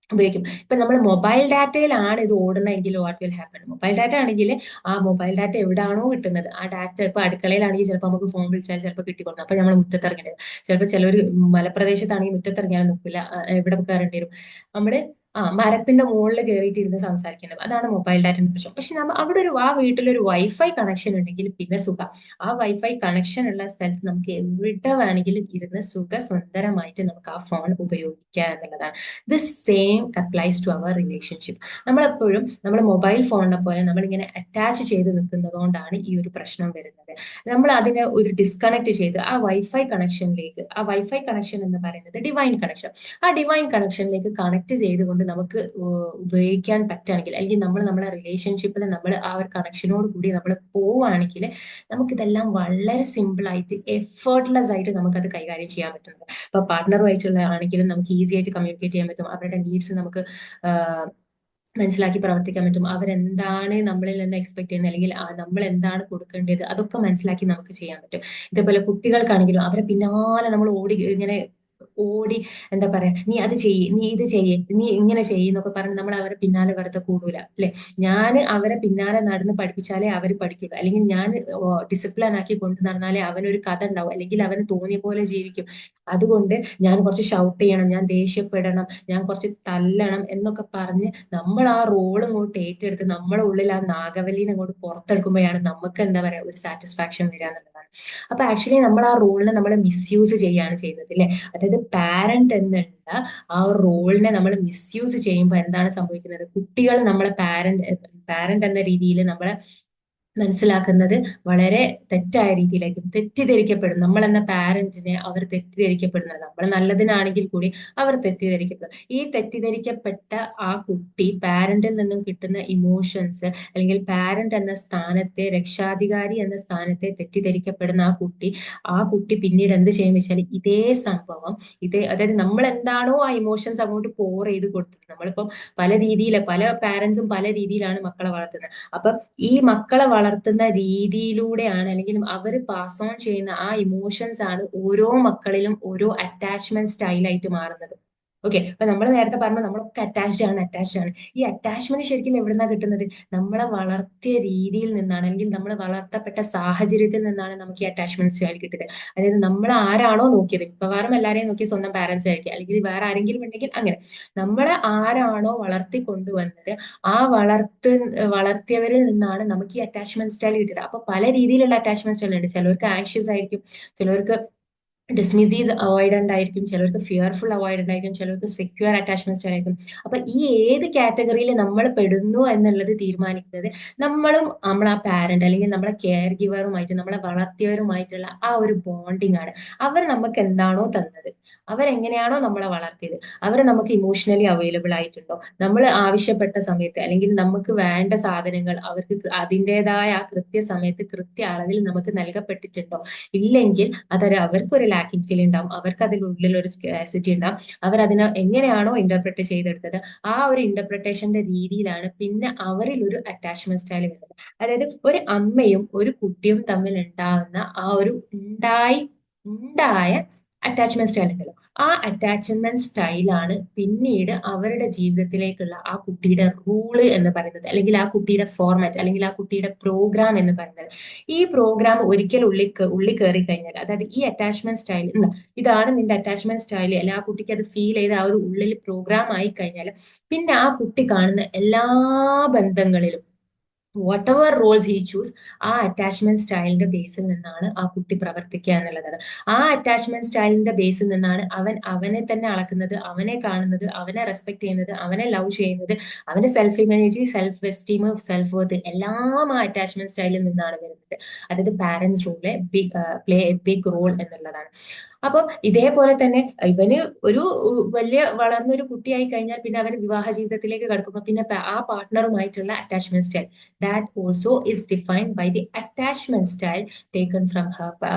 ഉപയോഗിക്കും. ഇപ്പൊ നമ്മൾ മൊബൈൽ ഡാറ്റയിലാണ് ഇത് ഓടുന്നതെങ്കിൽ what will happen? Mobile data ആണെങ്കിൽ ആ മൊബൈൽ ഡാറ്റ എവിടാണോ കിട്ടുന്നത് ആ ഡാറ്റ, ഇപ്പൊ അടുക്കളയിലാണെങ്കിൽ ചിലപ്പോൾ നമുക്ക് ഫോൺ വിളിച്ചാൽ ചിലപ്പോൾ കിട്ടിക്കൊള്ളണം, അപ്പൊ നമ്മൾ മുറ്റത്തിറങ്ങേണ്ടത്. ചിലപ്പോൾ ചിലർ മലപ്രദേശത്താണെങ്കിൽ മുറ്റത്തിറങ്ങിയാൽ നിൽക്കില്ല, എവിടെ കയറേണ്ടി വരും? നമ്മള് മരത്തിന്റെ മുകളിൽ കയറിയിട്ട് ഇരുന്ന് സംസാരിക്കേണ്ടത്. അതാണ് മൊബൈൽ ഡാറ്റയുടെ പ്രശ്നം. പക്ഷെ അവിടെ ആ വീട്ടിലൊരു വൈഫൈ കണക്ഷൻ ഉണ്ടെങ്കിൽ പിന്നെ സുഖം. ആ വൈഫൈ കണക്ഷൻ ഉള്ള സ്ഥലത്ത് നമുക്ക് എവിടെ വേണമെങ്കിലും ഇരുന്ന് സുഖസുന്ദരമായിട്ട് നമുക്ക് ആ ഫോൺ ഉപയോഗിക്കുക എന്നുള്ളതാണ്. This same applies to our relationship. നമ്മളെപ്പോഴും നമ്മൾ മൊബൈൽ ഫോണിനെ പോലെ നമ്മളിങ്ങനെ അറ്റാച്ച് ചെയ്ത് നിൽക്കുന്നത് കൊണ്ടാണ് ഈ ഒരു പ്രശ്നം വരുന്നത്. നമ്മൾ അതിനെ ഒരു ഡിസ്കണക്ട് ചെയ്ത് ആ വൈഫൈ കണക്ഷൻ എന്ന് പറയുന്നത് ഡിവൈൻ കണക്ഷൻ, ആ ഡിവൈൻ കണക്ഷനിലേക്ക് കണക്ട് ചെയ്തുകൊണ്ട് നമുക്ക് ഉപയോഗിക്കാൻ പറ്റുകയാണെങ്കിൽ, അല്ലെങ്കിൽ നമ്മളെ റിലേഷൻഷിപ്പിൽ നമ്മൾ ആ ഒരു കണക്ഷനോട് കൂടി നമ്മൾ പോവുകയാണെങ്കിൽ നമുക്കിതെല്ലാം വളരെ സിമ്പിൾ ആയിട്ട് എഫേർട്ട്ലെസ് ആയിട്ട് നമുക്കത് കൈകാര്യം ചെയ്യാൻ പറ്റുന്നത്. ഇപ്പൊ പാർട്ട്ണറുമായിട്ടുള്ള ആണെങ്കിലും നമുക്ക് ഈസി ആയിട്ട് കമ്മ്യൂണിക്കേറ്റ് ചെയ്യാൻ പറ്റും. അവരുടെ നീഡ്സ് നമുക്ക് മനസ്സിലാക്കി പ്രവർത്തിക്കാൻ പറ്റും. അവരെന്താണ് നമ്മളിൽ നിന്ന് എക്സ്പെക്ട് ചെയ്യുന്നത്, അല്ലെങ്കിൽ നമ്മൾ എന്താണ് കൊടുക്കേണ്ടത്, അതൊക്കെ മനസ്സിലാക്കി നമുക്ക് ചെയ്യാൻ പറ്റും. ഇതേപോലെ കുട്ടികൾക്കാണെങ്കിലും അവരെ പിന്നാലെ നമ്മൾ ഓടി ഇങ്ങനെ ഓടി എന്താ പറയാ, നീ അത് ചെയ്യ്, നീ ഇത് ചെയ്യ്, നീ ഇങ്ങനെ ചെയ്യെന്നൊക്കെ പറഞ്ഞ് നമ്മൾ അവരെ പിന്നാലെ വെറുതെ കൂടൂല അല്ലെ. ഞാൻ അവരെ പിന്നാലെ നടന്ന് പഠിപ്പിച്ചാലേ അവർ പഠിക്കുള്ളൂ, അല്ലെങ്കിൽ ഞാൻ ഡിസിപ്ലിൻ ആക്കി കൊണ്ടു നടന്നാലേ അവനൊരു കഥ ഉണ്ടാവും, അല്ലെങ്കിൽ അവന് തോന്നിയ പോലെ ജീവിക്കും. അതുകൊണ്ട് ഞാൻ കുറച്ച് ഷൗട്ട് ചെയ്യണം, ഞാൻ ദേഷ്യപ്പെടണം, ഞാൻ കുറച്ച് തല്ലണം എന്നൊക്കെ പറഞ്ഞ് നമ്മൾ ആ റോൾ അങ്ങോട്ട് ഏറ്റെടുത്ത് നമ്മളെ ഉള്ളിൽ ആ നാഗവല്ലിനെ അങ്ങോട്ട് പുറത്തെടുക്കുമ്പോഴാണ് നമുക്ക് എന്താ പറയാ ഒരു സാറ്റിസ്ഫാക്ഷൻ വരിക എന്നുള്ളതാണ്. അപ്പൊ ആക്ച്വലി നമ്മൾ ആ റോളിനെ നമ്മൾ മിസ്യൂസ് ചെയ്യാണ് ചെയ്യുന്നത് അല്ലെ. അതായത് പാരന്റ് എന്നുള്ള ആ റോളിനെ നമ്മൾ മിസ്യൂസ് ചെയ്യുമ്പോൾ എന്താണ് സംഭവിക്കുന്നത്, കുട്ടികൾ നമ്മളെ പാരന്റ് എന്ന രീതിയിൽ നമ്മളെ മനസ്സിലാക്കുന്നത് വളരെ തെറ്റായ രീതിയിലേക്കും തെറ്റിദ്ധരിക്കപ്പെടും. നമ്മൾ എന്ന പാരന്റിനെ അവർ തെറ്റിദ്ധരിക്കപ്പെടുന്നത്, നമ്മൾ നല്ലതിനാണെങ്കിൽ കൂടി അവർ തെറ്റിദ്ധരിക്കപ്പെടും. ഈ തെറ്റിദ്ധരിക്കപ്പെട്ട ആ കുട്ടി പാരന്റിൽ നിന്നും കിട്ടുന്ന ഇമോഷൻസ്, അല്ലെങ്കിൽ പാരന്റ് എന്ന സ്ഥാനത്തെ, രക്ഷാധികാരി എന്ന സ്ഥാനത്തെ തെറ്റിദ്ധരിക്കപ്പെടുന്ന ആ കുട്ടി പിന്നീട് എന്ത് ചെയ്യുമെന്ന് വെച്ചാൽ ഇതേ സംഭവം, അതായത് നമ്മൾ എന്താണോ ആ ഇമോഷൻസ് അങ്ങോട്ട് പോർ ചെയ്ത് കൊടുത്തത്, നമ്മളിപ്പം പല രീതിയിൽ പല പാരന്റ്സും പല രീതിയിലാണ് മക്കളെ വളർത്തുന്നത്. അപ്പൊ ഈ മക്കളെ വളർത്തുന്ന രീതിയിലൂടെയാണ്, അല്ലെങ്കിൽ അവർ പാസ് ഓൺ ചെയ്യുന്ന ആ ഇമോഷൻസ് ആണ് ഓരോ മക്കളിലും ഓരോ അറ്റാച്ച്മെന്റ് സ്റ്റൈലായിട്ട് മാറുന്നത്. ഓക്കെ, അപ്പൊ നമ്മൾ നേരത്തെ പറഞ്ഞു നമ്മളൊക്കെ അറ്റാച്ച്ഡ് ആണ്. ഈ അറ്റാച്ച്മെന്റ് ശരിക്കും എവിടുന്നാ കിട്ടുന്നത്? നമ്മളെ വളർത്തിയ രീതിയിൽ നിന്നാണ്, അല്ലെങ്കിൽ നമ്മൾ വളർത്തപ്പെട്ട സാഹചര്യത്തിൽ നിന്നാണ് നമുക്ക് ഈ അറ്റാച്ച്മെന്റ് സ്റ്റൈൽ കിട്ടുന്നത്. അതായത് നമ്മൾ ആരാണോ നോക്കിയത്, മിക്കവാറും എല്ലാരെയും നോക്കി സ്വന്തം പാരന്റ്സ് ആയിരിക്കും, അല്ലെങ്കിൽ വേറെ ആരെങ്കിലും ഉണ്ടെങ്കിൽ അങ്ങനെ, നമ്മളെ ആരാണോ വളർത്തി കൊണ്ടുവന്നത്, ആ വളർത്തിയവരിൽ നിന്നാണ് നമുക്ക് ഈ അറ്റാച്ച്മെന്റ് സ്റ്റൈൽ കിട്ടുന്നത്. അപ്പൊ പല രീതിയിലുള്ള അറ്റാച്ച്മെന്റ് സ്റ്റൈൽ ഉണ്ട്. ചിലർക്ക് ആങ്ഷ്യസ് ആയിരിക്കും, ചിലർക്ക് ഡിസ്മിസീവ് അവോയ്ഡന്റ് ആയിരിക്കും, ചിലർക്ക് ഫിയർഫുൾ അവോയ്ഡന്റ് ആയിരിക്കും, ചിലർക്ക് സെക്യൂർ അറ്റാച്ച്മെന്റ് സ്റ്റൈൽ ആയിരിക്കും. അപ്പൊ ഈ ഏത് കാറ്റഗറിയിൽ നമ്മൾ പെടുന്നു എന്നുള്ളത് തീരുമാനിക്കുന്നത് നമ്മൾ ആ പാരന്റ്, അല്ലെങ്കിൽ നമ്മളെ കെയർ ഗിവറുമായിട്ട്, നമ്മളെ വളർത്തിയവരുമായിട്ടുള്ള ആ ഒരു ബോണ്ടിങ് ആണ്. അവർ നമുക്ക് എന്താണോ തന്നത്, അവരെങ്ങനെയാണോ നമ്മളെ വളർത്തിയത്, അവർ നമുക്ക് ഇമോഷണലി അവൈലബിൾ ആയിട്ടുണ്ടോ, നമ്മൾ ആവശ്യപ്പെട്ട സമയത്ത്, അല്ലെങ്കിൽ നമുക്ക് വേണ്ട സാധനങ്ങൾ അവർക്ക് അതിൻ്റെതായ ആ കൃത്യസമയത്ത് കൃത്യ അളവിൽ നമുക്ക് നൽകപ്പെട്ടിട്ടുണ്ടോ, ഇല്ലെങ്കിൽ അവർക്കൊരു ലാക്കിംഗ് ഫീൽ ഉണ്ടാവും, അവർക്ക് അതിനുള്ളിൽ ഒരു സ്കാസിറ്റി ഉണ്ടാവും. അവർ അതിനെ എങ്ങനെയാണോ ഇന്റർപ്രറ്റ് ചെയ്തെടുത്തത്, ആ ഒരു ഇന്റർപ്രിട്ടേഷന്റെ രീതിയിലാണ് പിന്നെ അവരിൽ ഒരു അറ്റാച്ച്മെന്റ് സ്റ്റൈൽ വരുന്നത്. അതായത് ഒരു അമ്മയും ഒരു കുട്ടിയും തമ്മിൽ ഉണ്ടാകുന്ന ആ ഒരു ഉണ്ടായ അറ്റാച്ച്മെന്റ് സ്റ്റൈൽ ഉണ്ടല്ലോ, ആ അറ്റാച്ച്മെന്റ് സ്റ്റൈലാണ് പിന്നീട് അവരുടെ ജീവിതത്തിലേക്കുള്ള ആ കുട്ടിയുടെ റൂള് എന്ന് പറയുന്നത്, അല്ലെങ്കിൽ ആ കുട്ടിയുടെ ഫോർമാറ്റ്, അല്ലെങ്കിൽ ആ കുട്ടിയുടെ പ്രോഗ്രാം എന്ന് പറയുന്നത്. ഈ പ്രോഗ്രാം ഒരിക്കൽ ഉള്ളിൽ കയറി കഴിഞ്ഞാൽ, അതായത് ഈ അറ്റാച്ച്മെന്റ് സ്റ്റൈൽ, ഇതാണ് നിന്റെ അറ്റാച്ച്മെന്റ് സ്റ്റൈൽ, അല്ലെ ആ കുട്ടിക്ക് അത് ഫീൽ ചെയ്ത് ആ ഒരു ഉള്ളിൽ പ്രോഗ്രാം ആയി കഴിഞ്ഞാൽ, പിന്നെ ആ കുട്ടി കാണുന്ന എല്ലാ ബന്ധങ്ങളിലും whatever roles he choose, ആ അറ്റാച്ച്മെന്റ് സ്റ്റൈലിന്റെ ബേസിൽ നിന്നാണ് ആ കുട്ടി പ്രവർത്തിക്കുക എന്നുള്ളതാണ്. ആ അറ്റാച്ച്മെന്റ് സ്റ്റൈലിന്റെ ബേസിൽ നിന്നാണ് അവൻ അവനെ തന്നെ അളക്കുന്നത്, അവനെ കാണുന്നത്, അവനെ റെസ്പെക്ട് ചെയ്യുന്നത്, അവനെ ലവ് ചെയ്യുന്നത്, അവന്റെ self image, self esteem, self worth എല്ലാം ആ അറ്റാച്ച്മെന്റ് സ്റ്റൈലിൽ നിന്നാണ് വരുന്നത്. അതായത് parents role play a big role എന്നുള്ളതാണ്. അപ്പം ഇതേപോലെ തന്നെ ഇവന് ഒരു വലിയ വളർന്നൊരു കുട്ടിയായി കഴിഞ്ഞാൽ പിന്നെ അവന് വിവാഹ ജീവിതത്തിലേക്ക് കടക്കുമ്പോൾ പിന്നെ ആ പാർട്ട്ണറുമായിട്ടുള്ള attachment style, that also is defined by the attachment style taken from her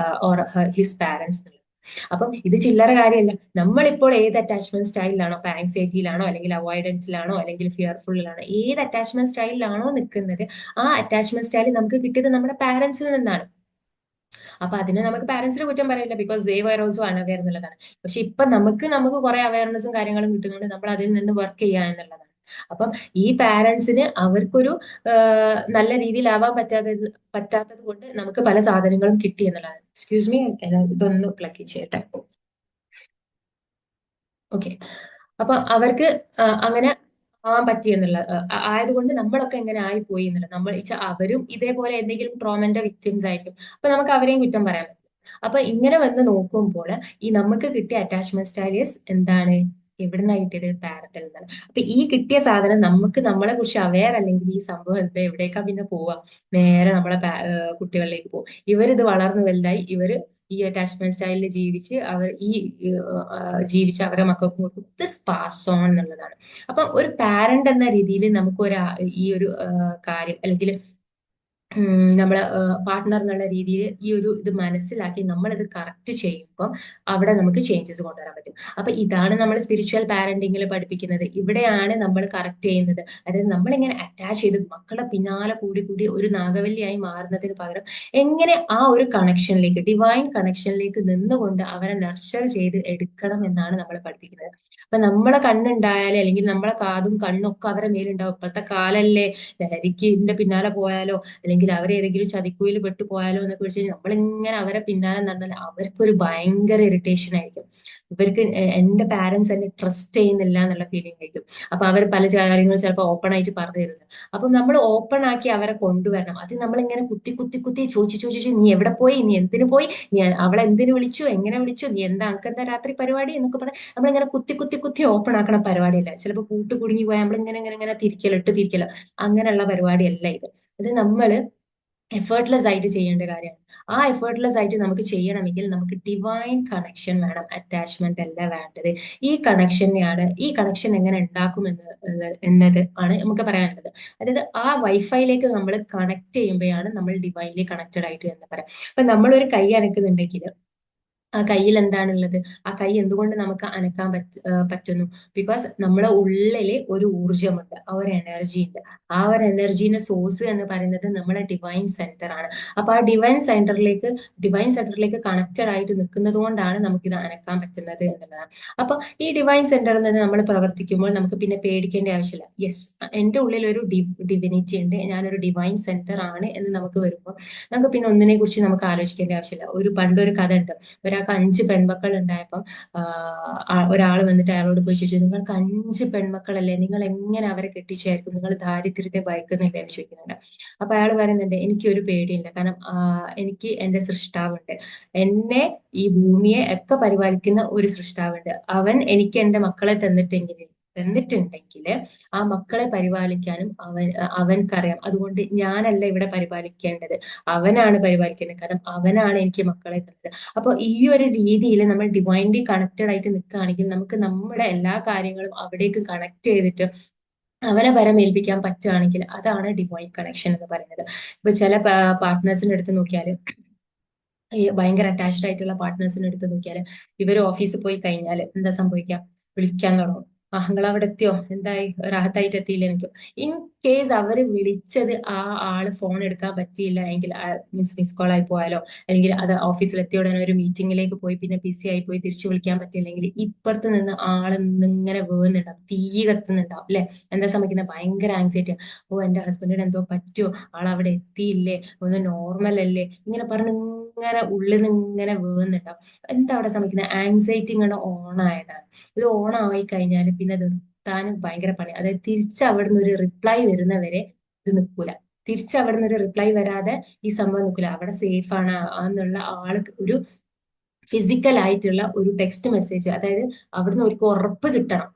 or his parents. അപ്പം ഇത് ചില്ലറ കാര്യമല്ല. നമ്മളിപ്പോൾ ഏത് അറ്റാച്ച്മെന്റ് സ്റ്റൈലിലാണോ, ഇപ്പൊ ആങ്സൈറ്റിയിലാണോ, അല്ലെങ്കിൽ അവോയ്ഡൻസിലാണോ, അല്ലെങ്കിൽ ഫിയർഫുള്ളിലാണോ, ഏത് അറ്റാച്ച്മെന്റ് സ്റ്റൈലിലാണോ നിൽക്കുന്നത്, ആ അറ്റാച്ച്മെന്റ് സ്റ്റൈൽ നമുക്ക് കിട്ടിയത് നമ്മുടെ പാരന്റ്സിൽ നിന്നാണ്. അപ്പൊ അതിന് നമുക്ക് പാരന്റ്സിനെ കുറ്റം പറയില്ല, because they were also unaware എന്നുള്ളതാണ്. പക്ഷെ ഇപ്പൊ നമുക്ക് കുറെ അവയർനെസ്സും കാര്യങ്ങളും കിട്ടുന്നുണ്ട്, നമ്മൾ അതിൽ നിന്ന് വർക്ക് ചെയ്യുക എന്നുള്ളതാണ്. അപ്പം ഈ പാരന്റ്സിന് അവർക്കൊരു നല്ല രീതിയിലാവാൻ പറ്റാത്തത് കൊണ്ട് നമുക്ക് പല സാധനങ്ങളും കിട്ടി എന്നുള്ളതാണ്. എക്സ്ക്യൂസ് മീ, ഇതൊന്ന് പ്ലഗ് ചെയ്യട്ടെ. ഓക്കെ, അപ്പൊ അവർക്ക് അങ്ങനെ ആവാൻ പറ്റി എന്നുള്ള ആയതുകൊണ്ട് നമ്മളൊക്കെ എങ്ങനെ ആയിപ്പോയി എന്നുള്ളത്, അവരും ഇതേപോലെ എന്തെങ്കിലും ട്രോമന്റെ വിക്ടിംസ് ആയിരിക്കും. അപ്പൊ നമുക്ക് അവരെയും കുറ്റം പറയാൻ പറ്റും. അപ്പൊ ഇങ്ങനെ വന്ന് നോക്കുമ്പോൾ ഈ നമുക്ക് കിട്ടിയ അറ്റാച്ച്മെന്റ് സ്റ്റൈൽസ് എന്താണ്, എവിടുന്നാ കിട്ടിയത്? പാരന്റിൽ നിന്നാണ്. അപ്പൊ ഈ കിട്ടിയ സാധനം നമുക്ക് നമ്മളെ കുറിച്ച് അവെയർ അല്ലെങ്കിൽ ഈ സംഭവം എന്താ എവിടേക്കാ പിന്നെ പോവാ, നേരെ നമ്മളെ കുട്ടികളിലേക്ക് പോകും. ഇവരിത് വളർന്നു വലുതായി ഇവര് ഈ അറ്റാച്ച്മെന്റ് സ്റ്റൈലിൽ ജീവിച്ച് അവരെ മക്കൾക്ക് കൊടുക്കും. ദിസ് പാസ് ഓൺ എന്നുള്ളതാണ്. അപ്പം ഒരു പാരന്റ് എന്ന രീതിയിൽ നമുക്ക് ഈ ഒരു കാര്യം, അല്ലെങ്കിൽ നമ്മളെ പാർട്ട്ണർ എന്നുള്ള രീതിയിൽ ഈ ഒരു ഇത് മനസ്സിലാക്കി നമ്മൾ ഇത് കറക്റ്റ് ചെയ്യുമ്പോൾ അവിടെ നമുക്ക് ചേഞ്ചസ് കൊണ്ടുവരാൻ പറ്റും. അപ്പൊ ഇതാണ് നമ്മൾ സ്പിരിച്വൽ പാരന്റിങ്ങിൽ പഠിപ്പിക്കുന്നത്. ഇവിടെയാണ് നമ്മൾ കറക്റ്റ് ചെയ്യുന്നത്. അതായത് നമ്മളിങ്ങനെ അറ്റാച്ച് ചെയ്ത് മക്കളെ പിന്നാലെ കൂടി കൂടി ഒരു നാഗവല്ലിയായി മാറുന്നതിന് പകരം എങ്ങനെ ആ ഒരു കണക്ഷനിലേക്ക്, ഡിവൈൻ കണക്ഷനിലേക്ക് നിന്നുകൊണ്ട് അവരെ നർച്ചർ ചെയ്ത് എടുക്കണം എന്നാണ് നമ്മൾ പഠിപ്പിക്കുന്നത്. അപ്പൊ നമ്മളെ കണ്ണുണ്ടായാലേ, അല്ലെങ്കിൽ നമ്മളെ കാതും കണ്ണും ഒക്കെ അവരെ മേലുണ്ടാവും. ഇപ്പോഴത്തെ കാലല്ലേ, ലഹരിക്ക് ഇതിന്റെ പിന്നാലെ പോയാലോ അല്ലെങ്കിൽ അവരേതെങ്കിലും ചതിക്കുയിൽ പെട്ടു പോയാലോ എന്നൊക്കെ വെച്ച് കഴിഞ്ഞാൽ നമ്മളിങ്ങനെ അവരെ പിന്നാലെ നടന്നാൽ അവർക്കൊരു ഭയങ്കര ഇറിറ്റേഷൻ ആയിരിക്കും. ഇവർക്ക് എന്റെ പാരന്റ്സ് എന്നെ ട്രസ്റ്റ് ചെയ്യുന്നില്ല എന്നുള്ള ഫീലിംഗ് ആയിരിക്കും. അപ്പൊ അവർ പല കാര്യങ്ങളും ചിലപ്പോൾ ഓപ്പൺ ആയിട്ട് പറഞ്ഞു തരുന്നത്. അപ്പൊ നമ്മൾ ഓപ്പൺ ആക്കി അവരെ കൊണ്ടുവരണം. അത് നമ്മളിങ്ങനെ കുത്തി കുത്തി കുത്തി ചോദിച്ചു ചോദിച്ചു, നീ എവിടെ പോയി, നീ എന്തിനു പോയി, നീ അവളെ എന്തിനു വിളിച്ചു, എങ്ങനെ വിളിച്ചു, നീ എന്താ അനക്കെന്താ രാത്രി പരിപാടി എന്നൊക്കെ പറഞ്ഞ് നമ്മളിങ്ങനെ കുത്തി കുത്തി കുത്തി ഓപ്പൺ ആക്കണ പരിപാടിയല്ല. ചിലപ്പോൾ കൂട്ട് കുടുങ്ങി പോയാൽ നമ്മളിങ്ങനെ ഇങ്ങനെ ഇങ്ങനെ തിരിക്കലോ ഇട്ട് തിരിക്കലോ അങ്ങനെയുള്ള പരിപാടിയല്ല ഇത്. ഇത് നമ്മൾ എഫേർട്ട്ലെസ് ആയിട്ട് ചെയ്യേണ്ട കാര്യമാണ്. ആ എഫേർട്ട്ലെസ് ആയിട്ട് നമുക്ക് ചെയ്യണമെങ്കിൽ നമുക്ക് ഡിവൈൻ കണക്ഷൻ വേണം, അറ്റാച്ച്മെന്റ് അല്ല വേണ്ടത്. ഈ കണക്ഷൻ എങ്ങനെ ഉണ്ടാക്കും എന്നത് ആണ് നമുക്ക് പറയാനുള്ളത്. അതായത് ആ വൈഫൈയിലേക്ക് നമ്മൾ കണക്ട് ചെയ്യുമ്പോഴാണ് നമ്മൾ ഡിവൈൻലി കണക്റ്റഡ് ആയിട്ട് എന്ന് പറയാം. അപ്പൊ നമ്മളൊരു കൈ അനക്കുന്നുണ്ടെങ്കിൽ ആ കയ്യിൽ എന്താണുള്ളത്, ആ കൈ എന്തുകൊണ്ട് നമുക്ക് അനക്കാൻ പറ്റുന്നു? ബിക്കോസ് നമ്മളെ ഉള്ളില് ഒരു ഊർജമുണ്ട്, ആ ഒരു എനർജി ഉണ്ട്. ആ ഒരു എനർജീന്റെ സോഴ്സ് എന്ന് പറയുന്നത് നമ്മളെ ഡിവൈൻ സെന്റർ ആണ്. അപ്പൊ ആ ഡിവൈൻ സെന്ററിലേക്ക് കണക്റ്റഡ് ആയിട്ട് നിൽക്കുന്നത് കൊണ്ടാണ് നമുക്കിത് അനക്കാൻ പറ്റുന്നത് എന്നുള്ളതാണ്. അപ്പൊ ഈ ഡിവൈൻ സെന്ററിൽ നിന്ന് നമ്മൾ പ്രവർത്തിക്കുമ്പോൾ നമുക്ക് പിന്നെ പേടിക്കേണ്ട ആവശ്യമില്ല. യെസ്, എന്റെ ഉള്ളിൽ ഒരു ഡിവിനിറ്റി ഉണ്ട്, ഞാനൊരു ഡിവൈൻ സെന്റർ ആണ് എന്ന് നമുക്ക് വരുമ്പോൾ നമുക്ക് പിന്നെ ഒന്നിനെ കുറിച്ച് നമുക്ക് ആലോചിക്കേണ്ട ആവശ്യമില്ല. പണ്ടൊരു കഥ ഉണ്ട്. ഒരാൾക്ക് 5 പെൺമക്കൾ ഉണ്ടായപ്പം ഒരാൾ വന്നിട്ട് അയാളോട് പോയി ചോദിച്ചു, നിങ്ങൾക്ക് 5 പെൺമക്കളല്ലേ, നിങ്ങൾ എങ്ങനെ അവരെ കെട്ടിച്ചായിരിക്കും, നിങ്ങൾ ദാരിദ്ര്യത്തെ ഭയക്കുന്നില്ലേ എന്ന് ചോദിക്കുന്നുണ്ട്. അപ്പൊ അയാൾ പറയുന്നുണ്ട്, എനിക്ക് ഒരു പേടിയില്ല, കാരണം എനിക്ക് എന്റെ സൃഷ്ടാവുണ്ട്, എന്നെ ഈ ഭൂമിയെ ഒക്കെ പരിപാലിക്കുന്ന ഒരു സൃഷ്ടാവുണ്ട്. അവൻ എനിക്ക് എന്റെ മക്കളെ തന്നിട്ടുണ്ടെങ്കിൽ ആ മക്കളെ പരിപാലിക്കാനും അവൻക്കറിയാം. അതുകൊണ്ട് ഞാനല്ല ഇവിടെ പരിപാലിക്കേണ്ടത്, അവനാണ് പരിപാലിക്കേണ്ടത്, കാരണം അവനാണ് എനിക്ക് മക്കളെ തന്നത്. അപ്പൊ ഈ ഒരു രീതിയിൽ നമ്മൾ ഡിവൈൻലി കണക്റ്റഡ് ആയിട്ട് നിൽക്കുകയാണെങ്കിൽ നമുക്ക് നമ്മുടെ എല്ലാ കാര്യങ്ങളും അവിടേക്ക് കണക്ട് ചെയ്തിട്ട് അവനെ പരമേൽപ്പിക്കാൻ പറ്റുകയാണെങ്കിൽ അതാണ് ഡിവൈൻ കണക്ഷൻ എന്ന് പറയുന്നത്. ഇപ്പൊ ചില പാർട്ട്നേഴ്സിന്റെ അടുത്ത് നോക്കിയാൽ, ഈ ഭയങ്കര അറ്റാച്ച്ഡ് ആയിട്ടുള്ള പാർട്ട്നേഴ്സിനെ എടുത്ത് നോക്കിയാൽ, ഇവർ ഓഫീസിൽ പോയി കഴിഞ്ഞാൽ എന്താ സംഭവിക്കാം? വിളിക്കാൻ തുടങ്ങും. ആ, നിങ്ങൾ അവിടെ എത്തിയോ, എന്തായി, റാഹത്തായിട്ട് എത്തിയില്ലേ എനിക്ക്. ഇൻ കേസ് അവര് വിളിച്ചത് ആ ആള് ഫോൺ എടുക്കാൻ പറ്റിയില്ല എങ്കിൽ, മിസ് കോൾ ആയി പോയാലോ, അല്ലെങ്കിൽ അത് ഓഫീസിൽ എത്തിയ ഉടനെ ഒരു മീറ്റിംഗിലേക്ക് പോയി പിന്നെ ബിസി ആയി പോയി തിരിച്ചു വിളിക്കാൻ പറ്റിയില്ലെങ്കിൽ, ഇപ്പുറത്ത് നിന്ന് ആള് ഇങ്ങനെ വേകുന്നുണ്ടാവും, തീ കത്തുന്നുണ്ടാവും അല്ലെ. എന്താ സംഭവിക്കുന്നത്? ഭയങ്കര ആങ്സൈറ്റി. ഓ, എന്റെ ഹസ്ബൻഡിന് എന്തോ പറ്റുമോ, ആൾ അവിടെ എത്തിയില്ലേ, ഒന്ന് നോർമൽ അല്ലേ, ഇങ്ങനെ പറഞ്ഞ് ഇങ്ങനെ ഉള്ളിൽ നിന്ന് ഇങ്ങനെ വീഴുന്നുണ്ടാവും. എന്താ അവിടെ സംഭവിക്കുന്നത്? ആങ്സൈറ്റി ഇങ്ങനെ ഓൺ ആയതാണ്. ഇത് ഓൺ ആയി കഴിഞ്ഞാൽ പിന്നെ അത് നിർത്താനും ഭയങ്കര പണി. അതായത് തിരിച്ച് അവിടുന്ന് ഒരു റിപ്ലൈ വരുന്നവരെ ഇത് നിൽക്കൂല. തിരിച്ച് അവിടുന്ന് ഒരു റിപ്ലൈ വരാതെ ഈ സംഭവം നിൽക്കൂല. അവിടെ സേഫ് ആണ് എന്നുള്ള ആൾക്ക് ഒരു ഫിസിക്കൽ ആയിട്ടുള്ള ഒരു ടെക്സ്റ്റ് മെസ്സേജ്, അതായത് അവിടുന്ന് ഒരു ഉറപ്പ് കിട്ടണം.